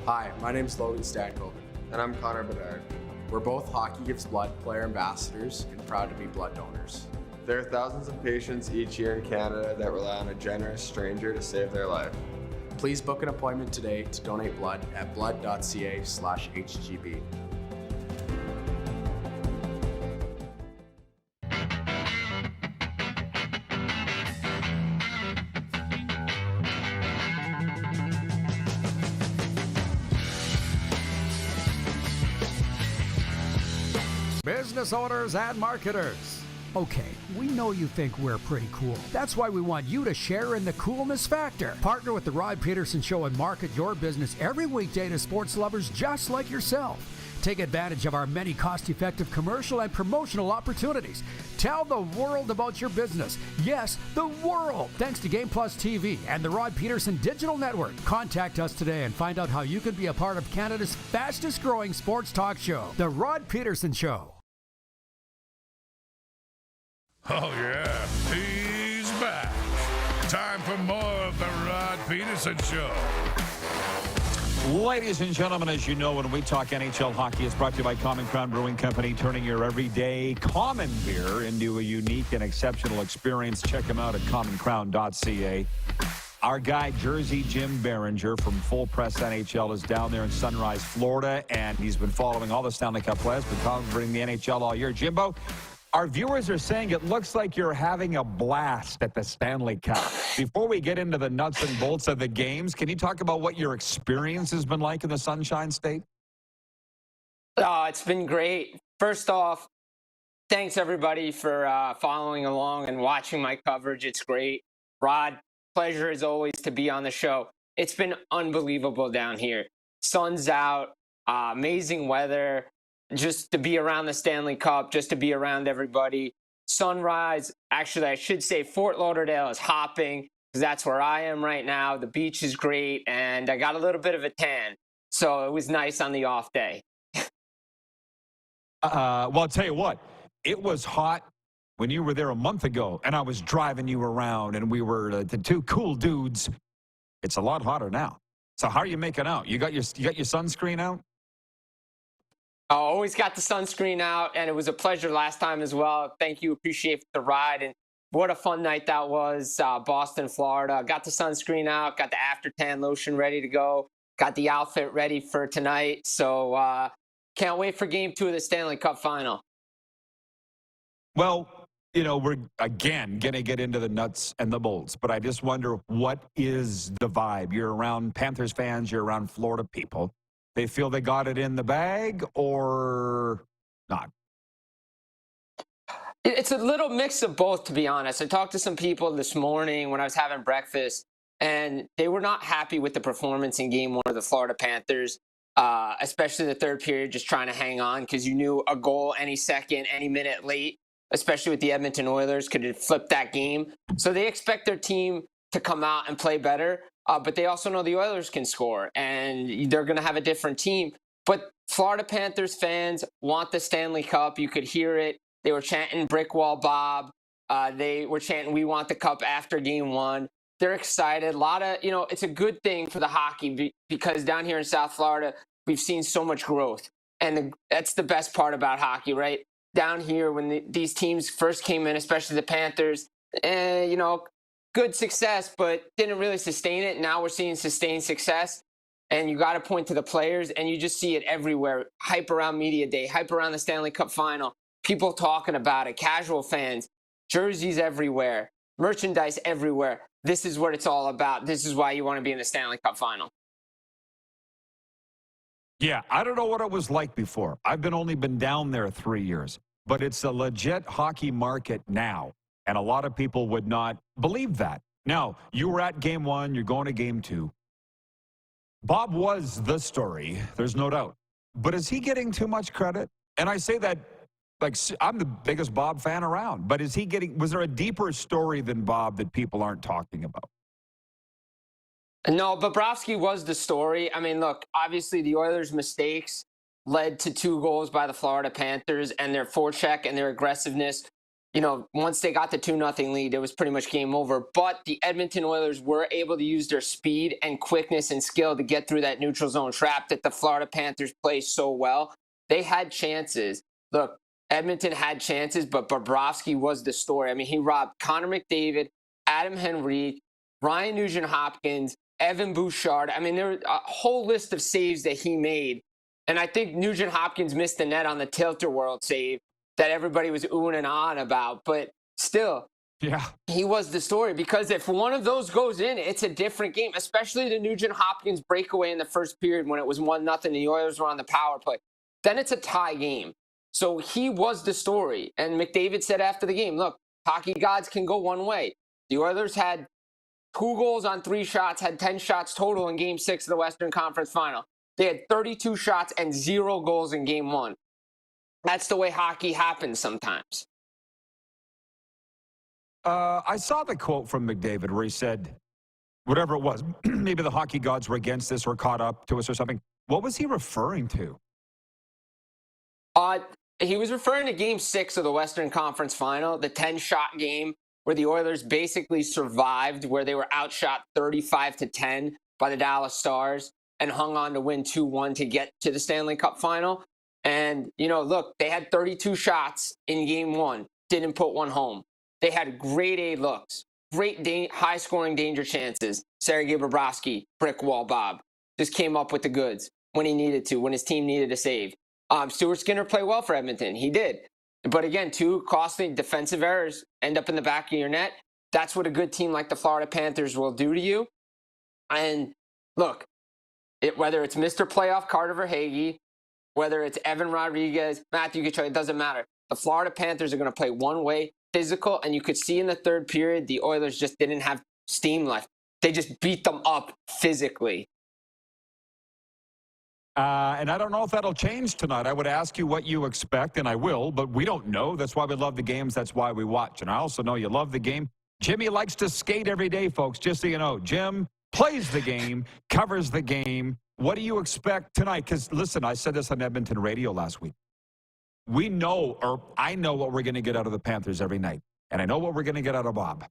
Hi, my name's Logan Stankoven. And I'm Connor Bedard. We're both Hockey Gives Blood player ambassadors and proud to be blood donors. There are thousands of patients each year in Canada that rely on a generous stranger to save their life. Please book an appointment today to donate blood at blood.ca/HGB. Business owners and marketers. Okay, we know you think we're pretty cool. That's why we want you to share in the coolness factor. Partner with the Rod Pedersen Show and market your business every weekday to sports lovers just like yourself. Take advantage of our many cost-effective commercial and promotional opportunities. Tell the world about your business. Yes, the world. Thanks to Game Plus TV and the Rod Pedersen Digital Network. Contact us today and find out how you can be a part of Canada's fastest-growing sports talk show, The Rod Pedersen Show. Oh, yeah, he's back. Time for more of the Rod Pedersen Show. Ladies and gentlemen, as you know, when we talk NHL hockey, it's brought to you by Common Crown Brewing Company, turning your everyday common beer into a unique and exceptional experience. Check them out at commoncrown.ca. Our guy, Jersey Jim Biringer from Full Press NHL, is down there in Sunrise, Florida, and he's been following all the Stanley Cup players, been covering the NHL all year. Jimbo, our viewers are saying it looks like you're having a blast at the Stanley Cup. Before we get into the nuts and bolts of the games, can you talk about what your experience has been like in the Sunshine State? It's been great. First off, thanks everybody for following along and watching my coverage. It's great. Rod, pleasure as always to be on the show. It's been unbelievable down here. Sun's out, amazing weather. just to be around the Stanley Cup, just to be around everybody. Sunrise, actually, I should say Fort Lauderdale is hopping because that's where I am right now. The beach is great, and I got a little bit of a tan, so it was nice on the off day. Well, I'll tell you what, it was hot when you were there a month ago, and I was driving you around, and we were the two cool dudes. It's a lot hotter now. So how are you making out? You got your sunscreen out? I always got the sunscreen out, and it was a pleasure last time as well. Thank you. Appreciate the ride, and what a fun night that was. Boston, Florida. Got the sunscreen out, got the after tan lotion ready to go, got the outfit ready for tonight. So can't wait for Game 2 of the Stanley Cup Final. Well, you know, we're, again, going to get into the nuts and the bolts, but I just wonder, what is the vibe? You're around Panthers fans, you're around Florida people. They feel they got it in the bag or not? It's a little mix of both, to be honest. I talked to some people this morning when I was having breakfast, and they were not happy with the performance in Game 1 of the Florida Panthers, especially the third period, just trying to hang on because you knew a goal any second, any minute late, especially with the Edmonton Oilers, could have flipped that game. So they expect their team to come out and play better, but they also know the Oilers can score, and they're going to have a different team. But Florida Panthers fans want the Stanley Cup. You could hear it. They were chanting Brick Wall Bob. They were chanting We Want the Cup after Game 1. They're excited. A lot of, it's a good thing for the hockey because down here in South Florida, we've seen so much growth. And that's the best part about hockey, right? Down here, when these teams first came in, especially the Panthers, good success, but didn't really sustain it. Now we're seeing sustained success. And you got to point to the players, and you just see it everywhere. Hype around Media Day, hype around the Stanley Cup Final. People talking about it, casual fans, jerseys everywhere, merchandise everywhere. This is what it's all about. This is why you want to be in the Stanley Cup Final. Yeah, I don't know what it was like before. I've only been down there 3 years, but it's a legit hockey market now, and a lot of people would not believe that. Now, you were at Game 1, you're going to Game 2. Bob was the story, there's no doubt. But is he getting too much credit? And I say that, like, I'm the biggest Bob fan around, but was there a deeper story than Bob that people aren't talking about? No, Bobrovsky was the story. I mean, look, obviously the Oilers' mistakes led to 2 goals by the Florida Panthers, and their forecheck and their aggressiveness. Once they got the 2-0 lead, it was pretty much game over. But the Edmonton Oilers were able to use their speed and quickness and skill to get through that neutral zone trap that the Florida Panthers play so well. They had chances. Look, Edmonton had chances, but Bobrovsky was the story. I mean, he robbed Connor McDavid, Adam Henrique, Ryan Nugent-Hopkins, Evan Bouchard. I mean, there was a whole list of saves that he made. And I think Nugent-Hopkins missed the net on the Tilter World save that everybody was oohing and ahhing about. But still, yeah, he was the story, because if one of those goes in, it's a different game, especially the Nugent-Hopkins breakaway in the first period when it was 1-0 and the Oilers were on the power play. Then it's a tie game. So he was the story. And McDavid said after the game, look, hockey gods can go one way. The Oilers had 2 goals on 3 shots, had 10 shots total in Game 6 of the Western Conference Final. They had 32 shots and 0 goals in Game 1. That's the way hockey happens sometimes. I saw the quote from McDavid where he said, whatever it was, maybe the hockey gods were against this or caught up to us or something. What was he referring to? He was referring to Game 6 of the Western Conference Final, the 10-shot game where the Oilers basically survived, where they were outshot 35-10 by the Dallas Stars and hung on to win 2-1 to get to the Stanley Cup Final. And, look, they had 32 shots in Game 1, didn't put one home. They had grade A looks, great high-scoring danger chances. Sergei Bobrovsky, Brick Wall Bob, just came up with the goods when he needed to, when his team needed a save. Stuart Skinner played well for Edmonton. He did. But again, 2 costly defensive errors end up in the back of your net. That's what a good team like the Florida Panthers will do to you. And look, whether it's Mr. Playoff Carter Verhaeghe, whether it's Evan Rodriguez, Matthew Tkachuk, it doesn't matter. The Florida Panthers are going to play one way, physical, and you could see in the third period the Oilers just didn't have steam left. They just beat them up physically. And I don't know if that'll change tonight. I would ask you what you expect, and I will, but we don't know. That's why we love the games. That's why we watch. And I also know you love the game. Jimmy likes to skate every day, folks, just so you know. Jim plays the game, covers the game. What do you expect tonight? Because, listen, I said this on Edmonton radio last week. We know, or I know what we're going to get out of the Panthers every night. And I know what we're going to get out of Bob.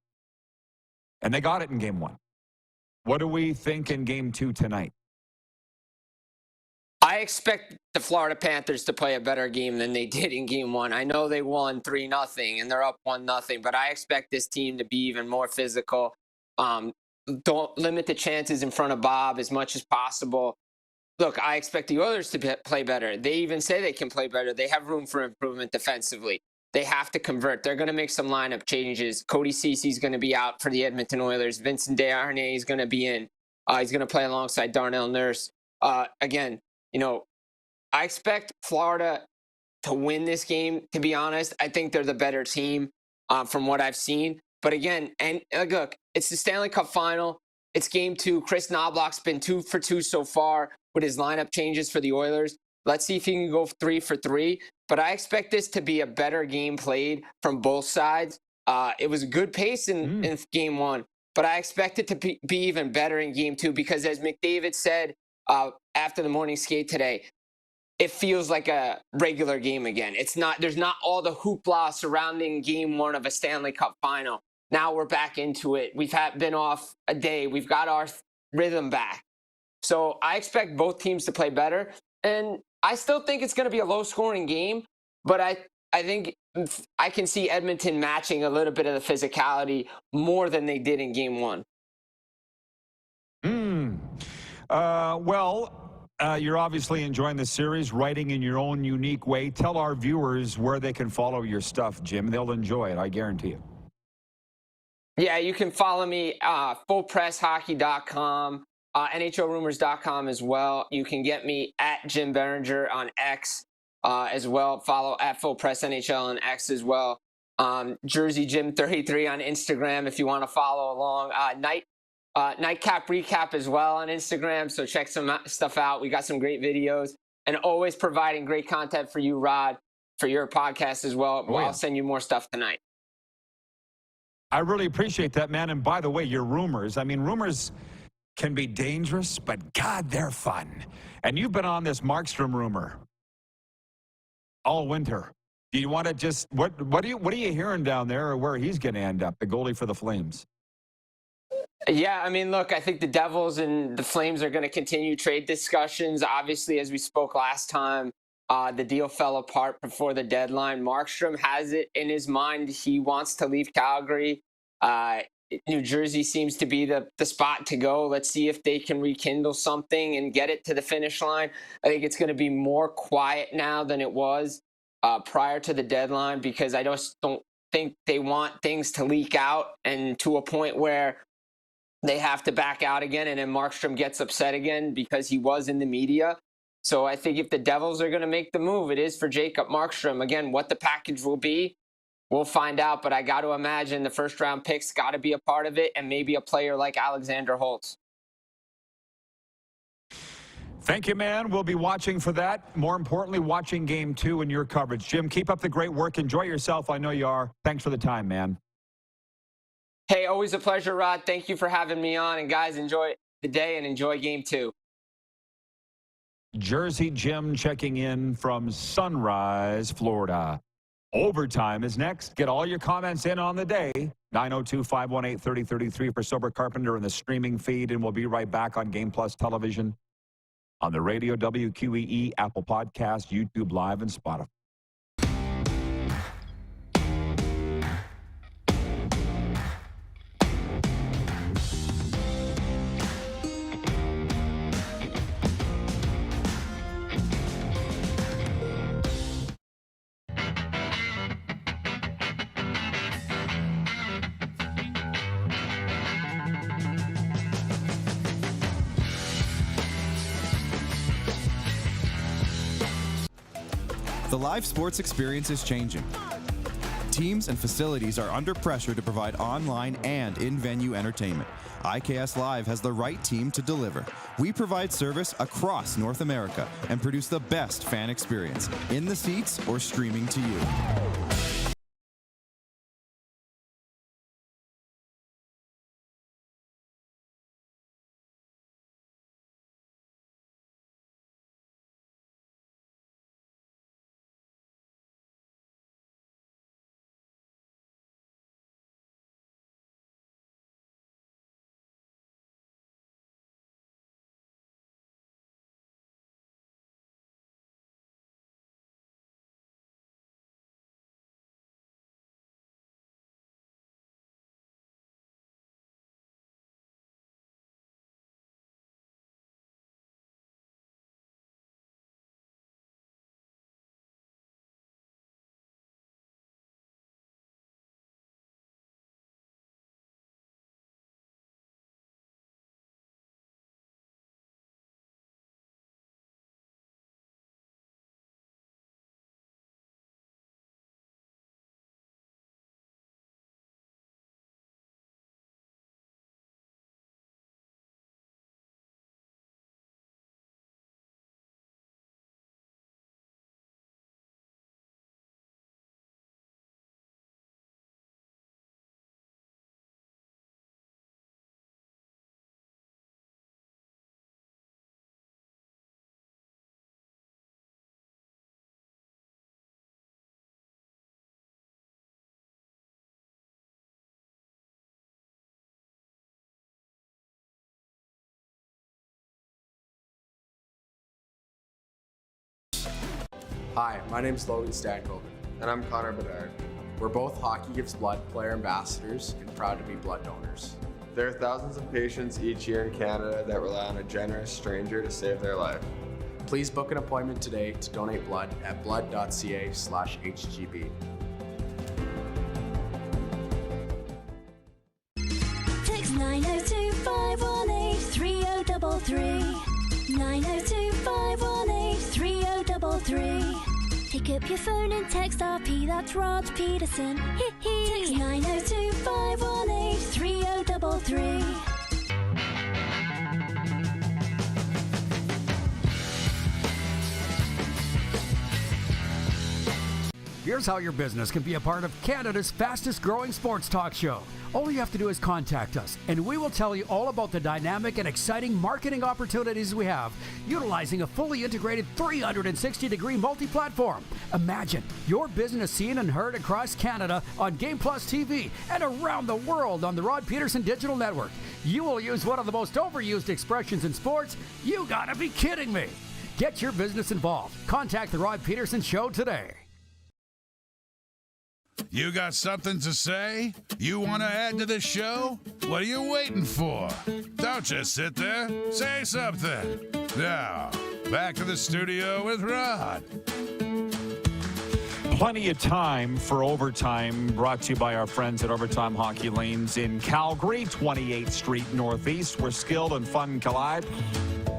And they got it in Game 1. What do we think in Game 2 tonight? I expect the Florida Panthers to play a better game than they did in Game 1. I know they won 3-0 and they're up 1-0, but I expect this team to be even more physical. Don't limit the chances in front of Bob as much as possible. Look, I expect the Oilers to play better. They even say they can play better. They have room for improvement defensively. They have to convert. They're going to make some lineup changes. Cody Cece's going to be out for the Edmonton Oilers. Vincent Desharnais is going to be in. He's going to play alongside Darnell Nurse. Again, I expect Florida to win this game, to be honest. I think they're the better team from what I've seen. But again, look, it's the Stanley Cup final. It's Game 2. Chris Knobloch's been 2 for 2 so far with his lineup changes for the Oilers. Let's see if he can go 3 for 3. But I expect this to be a better game played from both sides. It was a good pace in Game 1, but I expect it to be even better in Game 2 because, as McDavid said after the morning skate today, it feels like a regular game again. There's not all the hoopla surrounding Game 1 of a Stanley Cup final. Now we're back into it. We've been off a day. We've got our rhythm back. So I expect both teams to play better. And I still think it's going to be a low-scoring game, but I think I can see Edmonton matching a little bit of the physicality more than they did in Game 1. You're obviously enjoying the series, writing in your own unique way. Tell our viewers where they can follow your stuff, Jim. They'll enjoy it, I guarantee you. Yeah, you can follow me, fullpresshockey.com, NHLrumors.com as well. You can get me at Jim Biringer on X as well. Follow at FullPressNHL on X as well. Jersey Jim 33 on Instagram if you want to follow along. Nightcap Recap as well on Instagram, so check some stuff out. We got some great videos and always providing great content for you, Rod, for your podcast as well. I'll send you more stuff tonight. I really appreciate that, man. And by the way, your rumors, rumors can be dangerous, but God, they're fun. And you've been on this Markstrom rumor all winter. Do you want to just, what are you hearing down there or where he's going to end up, the goalie for the Flames? Yeah, look, I think the Devils and the Flames are going to continue trade discussions. Obviously, as we spoke last time, the deal fell apart before the deadline. Markstrom has it in his mind. He wants to leave Calgary. New Jersey seems to be the spot to go. Let's see if they can rekindle something and get it to the finish line. I think it's going to be more quiet now than it was prior to the deadline because I just don't think they want things to leak out and to a point where they have to back out again and then Markstrom gets upset again because he was in the media. So I think if the Devils are going to make the move, it is for Jacob Markstrom. Again, what the package will be, we'll find out. But I got to imagine the first-round picks got to be a part of it and maybe a player like Alexander Holtz. Thank you, man. We'll be watching for that. More importantly, watching Game 2 in your coverage. Jim, keep up the great work. Enjoy yourself. I know you are. Thanks for the time, man. Hey, always a pleasure, Rod. Thank you for having me on. And, guys, enjoy the day and enjoy Game 2. Jersey Jim checking in from Sunrise, Florida. Overtime is next. Get all your comments in on the day. 902-518-3033 for Sober Carpenter and the streaming feed. And we'll be right back on Game Plus Television, on the radio, WQEE, Apple Podcasts, YouTube Live, and Spotify. The live sports experience is changing. Teams and facilities are under pressure to provide online and in-venue entertainment. IKS Live has the right team to deliver. We provide service across North America and produce the best fan experience, in the seats or streaming to you. Hi, my name's Logan Stankoven. And I'm Connor Bedard. We're both Hockey Gives Blood player ambassadors and proud to be blood donors. There are thousands of patients each year in Canada that rely on a generous stranger to save their life. Please book an appointment today to donate blood at blood.ca/HGB. Text 902-518-3033. 902-518-3033. Pick up your phone and text RP, that's Rod Pedersen. Text 902-518-3033. Here's how your business can be a part of Canada's fastest growing sports talk show. All you have to do is contact us, and we will tell you all about the dynamic and exciting marketing opportunities we have, utilizing a fully integrated 360-degree multi-platform. Imagine your business seen and heard across Canada on Game Plus TV and around the world on the Rod Pedersen Digital Network. You will use one of the most overused expressions in sports. You gotta be kidding me. Get your business involved. Contact the Rod Pedersen Show today. You got something to say? You want to add to the show? What are you waiting for? Don't just sit there. Say something. Now, back to the studio with Rod. Plenty of time for overtime, brought to you by our friends at Overtime Hockey Lanes in Calgary, 28th Street Northeast, where skill and fun collide.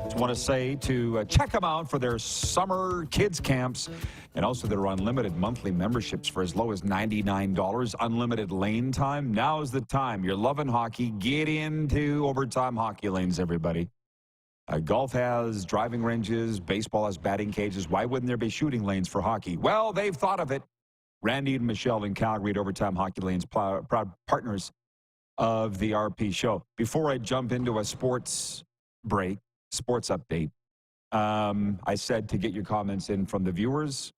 Just want to say to check them out for their summer kids camps, and also their unlimited monthly memberships for as low as $99, unlimited lane time. Now's the time. You're loving hockey. Get into Overtime Hockey Lanes, everybody. Golf has driving ranges. Baseball has batting cages. Why wouldn't there be shooting lanes for hockey? Well, they've thought of it. Randy and Michelle in Calgary at Overtime Hockey Lanes, proud partners of the RP show. Before I jump into a sports break, sports update, I said to get your comments in from the viewers,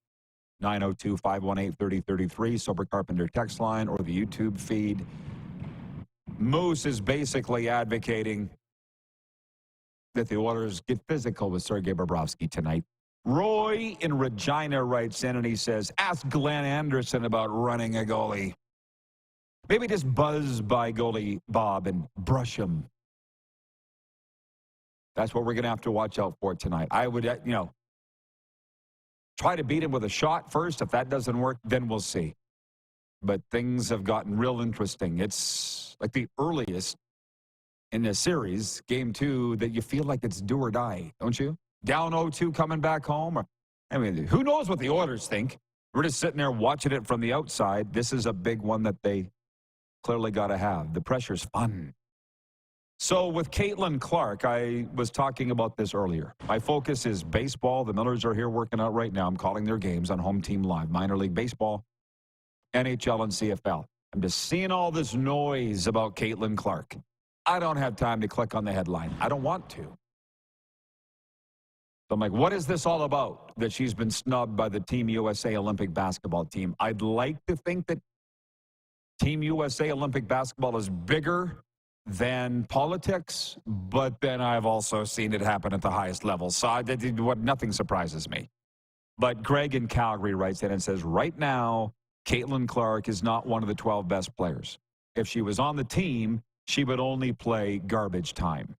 902-518-3033, Sober Carpenter text line, or the YouTube feed. Moose is basically advocating that the Oilers get physical with Sergei Bobrovsky tonight. Roy in Regina writes in and he says, ask Glenn Anderson about running a goalie. Maybe just buzz by goalie Bob and brush him. That's what we're going to have to watch out for tonight. I would, try to beat him with a shot first. If that doesn't work, then we'll see. But things have gotten real interesting. It's like the earliest in the series, game 2, that you feel like it's do or die, don't you? Down 0-2 coming back home. I mean, who knows what the Oilers think? We're just sitting there watching it from the outside. This is a big one that they clearly got to have. The pressure's fun. So with Caitlin Clark, I was talking about this earlier. My focus is baseball. The Millers are here working out right now. I'm calling their games on Home Team Live. Minor League Baseball, NHL, and CFL. I'm just seeing all this noise about Caitlin Clark. I don't have time to click on the headline. I don't want to. So I'm like, what is this all about that she's been snubbed by the Team USA Olympic basketball team? I'd like to think that Team USA Olympic basketball is bigger than politics, but then I've also seen it happen at the highest level. So nothing surprises me. But Greg in Calgary writes in and says, right now, Caitlin Clark is not one of the 12 best players. If she was on the team, she would only play garbage time.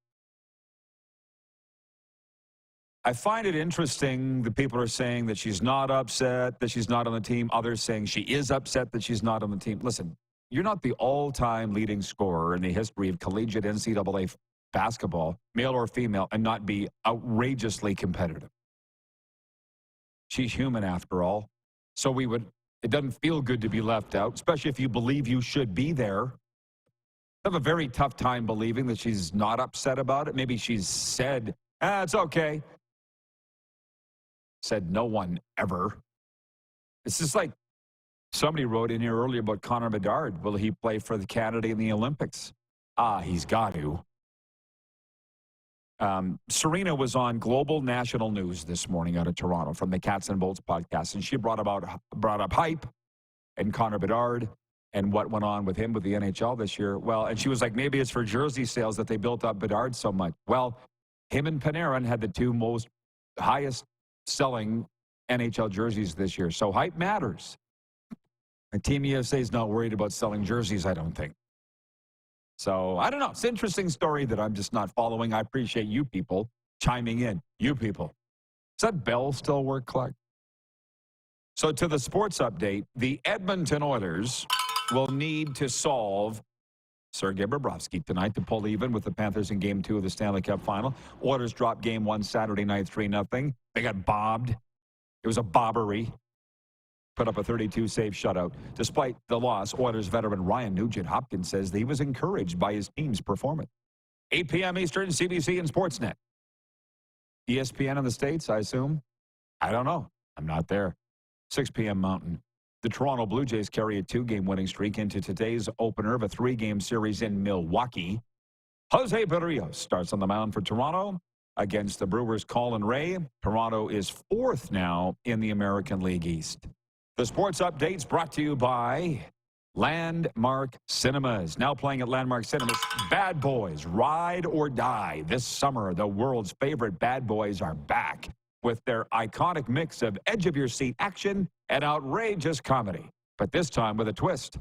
I find it interesting that people are saying that she's not upset, that she's not on the team. Others saying she is upset that she's not on the team. Listen, you're not the all-time leading scorer in the history of collegiate NCAA basketball, male or female, and not be outrageously competitive. She's human after all. So it doesn't feel good to be left out, especially if you believe you should be there. I have a very tough time believing that she's not upset about it. Maybe she's said, it's okay. Said no one ever. It's just like somebody wrote in here earlier about Connor Bedard. Will he play for Canada in the Olympics? He's got to. Serena was on Global National News this morning out of Toronto from the Cats and Bolts podcast, and she brought up hype and Connor Bedard and what went on with him with the NHL this year. Well, and she was like, maybe it's for jersey sales that they built up Bedard so much. Well, him and Panarin had the two most highest selling NHL jerseys this year. So hype matters. And Team USA is not worried about selling jerseys, I don't think. So, I don't know. It's an interesting story that I'm just not following. I appreciate you people chiming in. You people. Does that bell still work, Clark? So, to the sports update, the Edmonton Oilers will need to solve Sergei Bobrovsky tonight to pull even with the Panthers in Game 2 of the Stanley Cup Final. Oilers dropped Game 1 Saturday night 3-0. They got bobbed. It was a bobbery. Put up a 32-save shutout. Despite the loss, Oilers veteran Ryan Nugent-Hopkins says that he was encouraged by his team's performance. 8 p.m. Eastern, CBC and Sportsnet. ESPN in the States, I assume? I don't know. I'm not there. 6 p.m. Mountain. The Toronto Blue Jays carry a 2-game winning streak into today's opener of a 3-game series in Milwaukee. Jose Berrios starts on the mound for Toronto against the Brewers' Colin Ray. Toronto is 4th now in the American League East. The sports updates brought to you by Landmark Cinemas. Now playing at Landmark Cinemas, Bad Boys, Ride or Die. This summer, the world's favorite bad boys are back with their iconic mix of edge-of-your-seat action and outrageous comedy. But this time with a twist.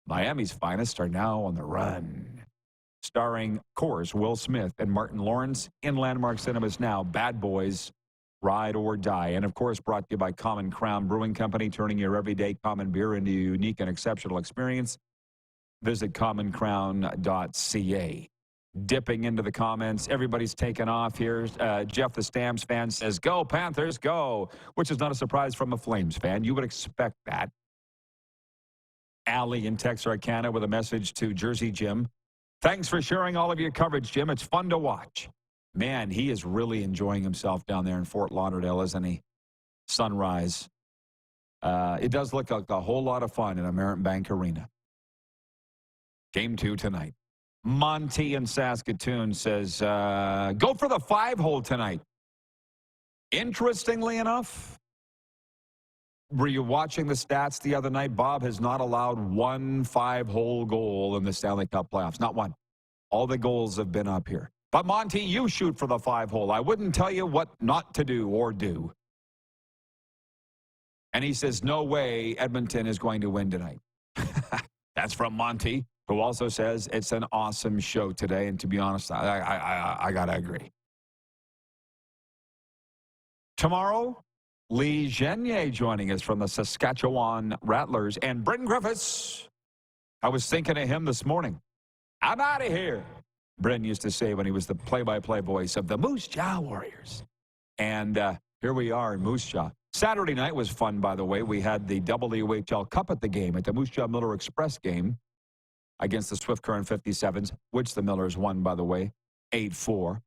Miami's finest are now on the run. Starring, of course, Will Smith and Martin Lawrence in Landmark Cinemas now. Bad Boys, Ride or Die. And, of course, brought to you by Common Crown Brewing Company, turning your everyday common beer into a unique and exceptional experience. Visit commoncrown.ca. Dipping into the comments. Everybody's taken off here. Jeff, the Stamps fan, says, go, Panthers, go, which is not a surprise from a Flames fan. You would expect that. Allie in Texarkana with a message to Jersey Jim. Thanks for sharing all of your coverage, Jim. It's fun to watch. Man, he is really enjoying himself down there in Fort Lauderdale, isn't he? Sunrise. It does look like a whole lot of fun in American Bank Arena. Game 2 tonight. Monty in Saskatoon says, go for the 5-hole tonight. Interestingly enough, were you watching the stats the other night? Bob has not allowed one 5-hole goal in the Stanley Cup playoffs. Not one. All the goals have been up here. But, Monty, you shoot for the 5-hole. I wouldn't tell you what not to do or do. And he says, no way Edmonton is going to win tonight. That's from Monty, who also says it's an awesome show today. And to be honest, I got to agree. Tomorrow, Lee Genier joining us from the Saskatchewan Rattlers. And Britton Griffiths, I was thinking of him this morning. I'm out of here. Britton used to say when he was the play-by-play voice of the Moose Jaw Warriors. And Here we are in Moose Jaw. Saturday night was fun, by the way. We had the WHL Cup at the game, at the Moose Jaw Miller Express game against the Swift Current 57s, which the Millers won, by the way, 8-4.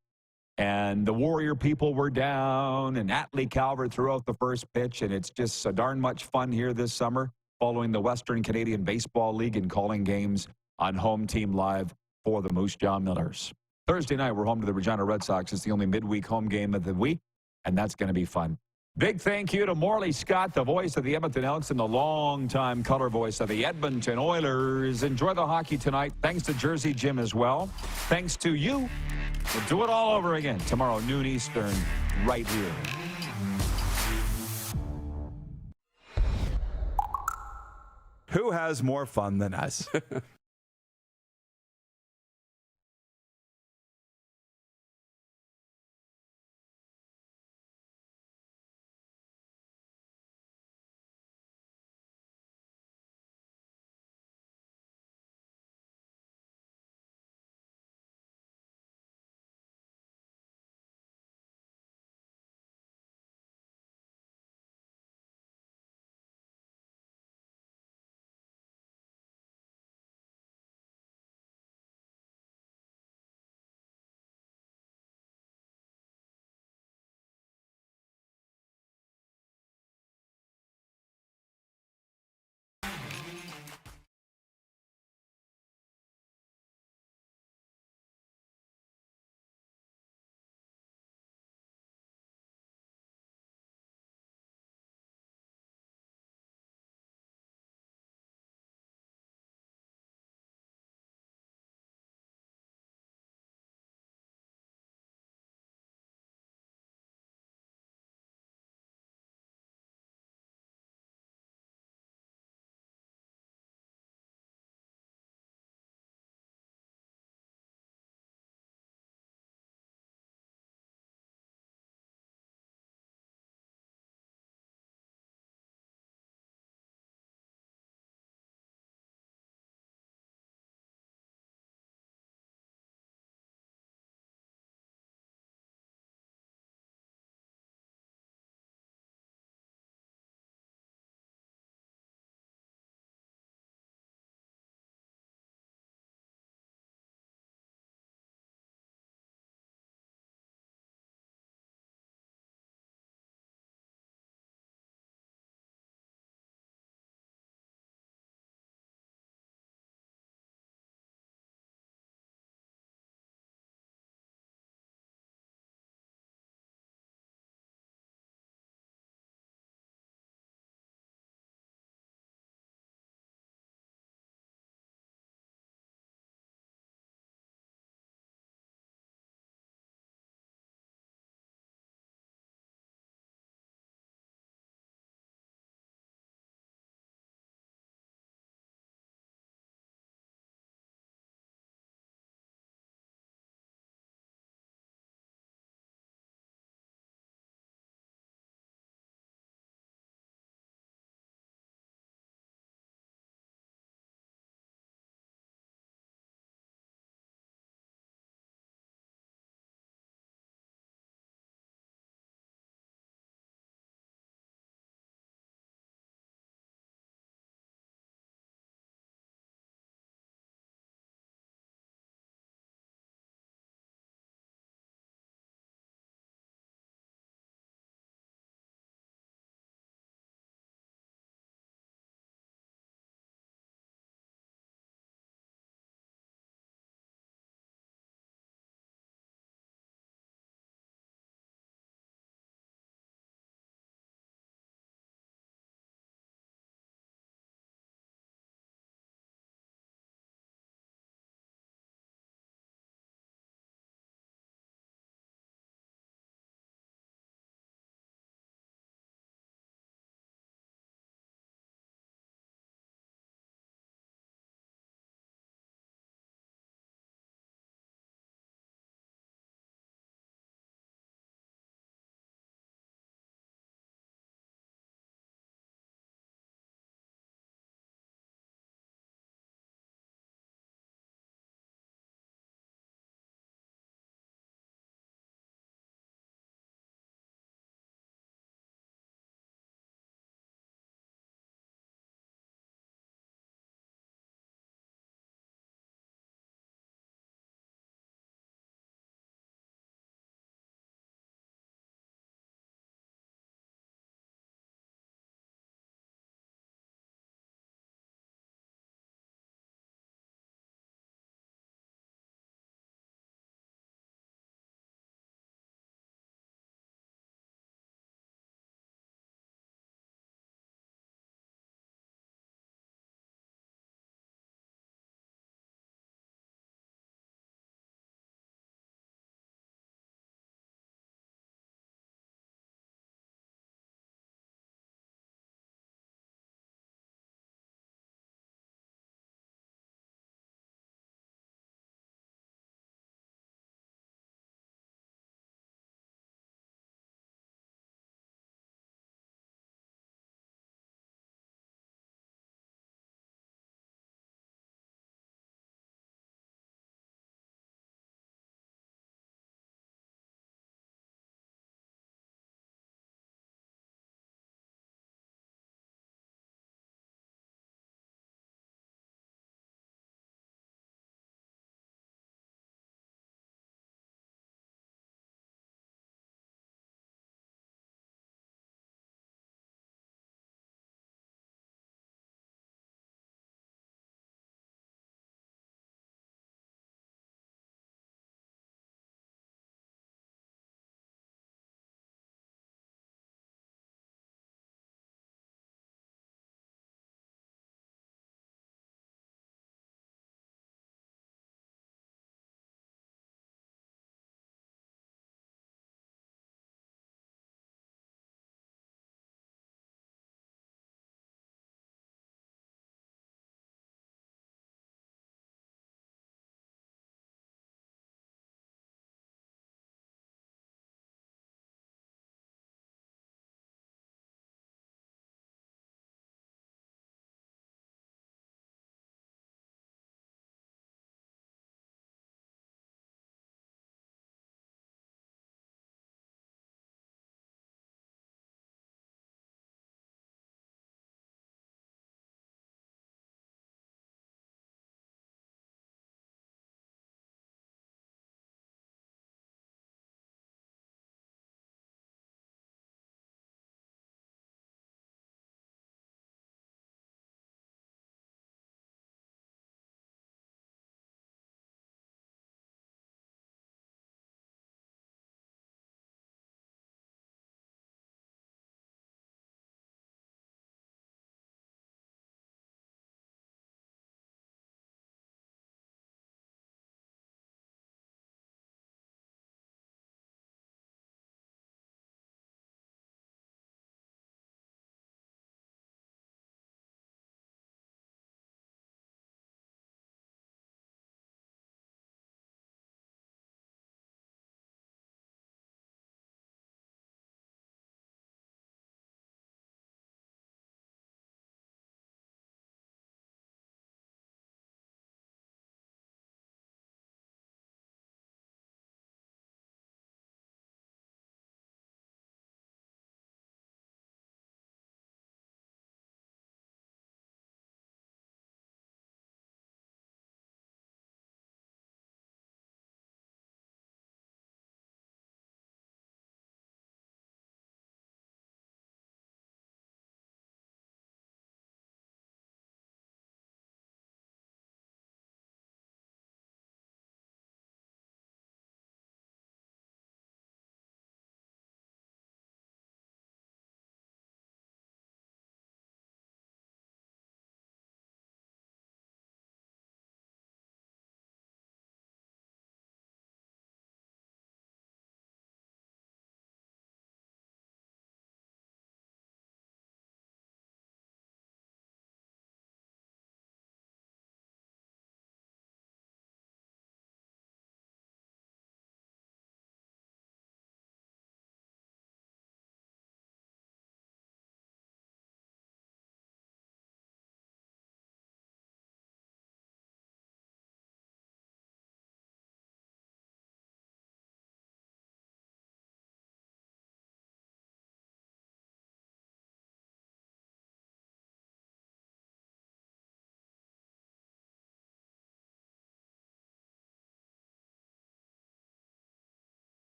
And the Warrior people were down, and Atlee Calvert threw out the first pitch, and it's just so darn much fun here this summer, following the Western Canadian Baseball League and calling games on Home Team Live for the Moose Jaw Millers. Thursday night, we're home to the Regina Red Sox. It's the only midweek home game of the week, and that's going to be fun. Big thank you to Morley Scott, the voice of the Edmonton Elks and the longtime color voice of the Edmonton Oilers. Enjoy the hockey tonight. Thanks to Jersey Jim as well. Thanks to you. We'll do it all over again tomorrow, noon Eastern, right here. Who has more fun than us?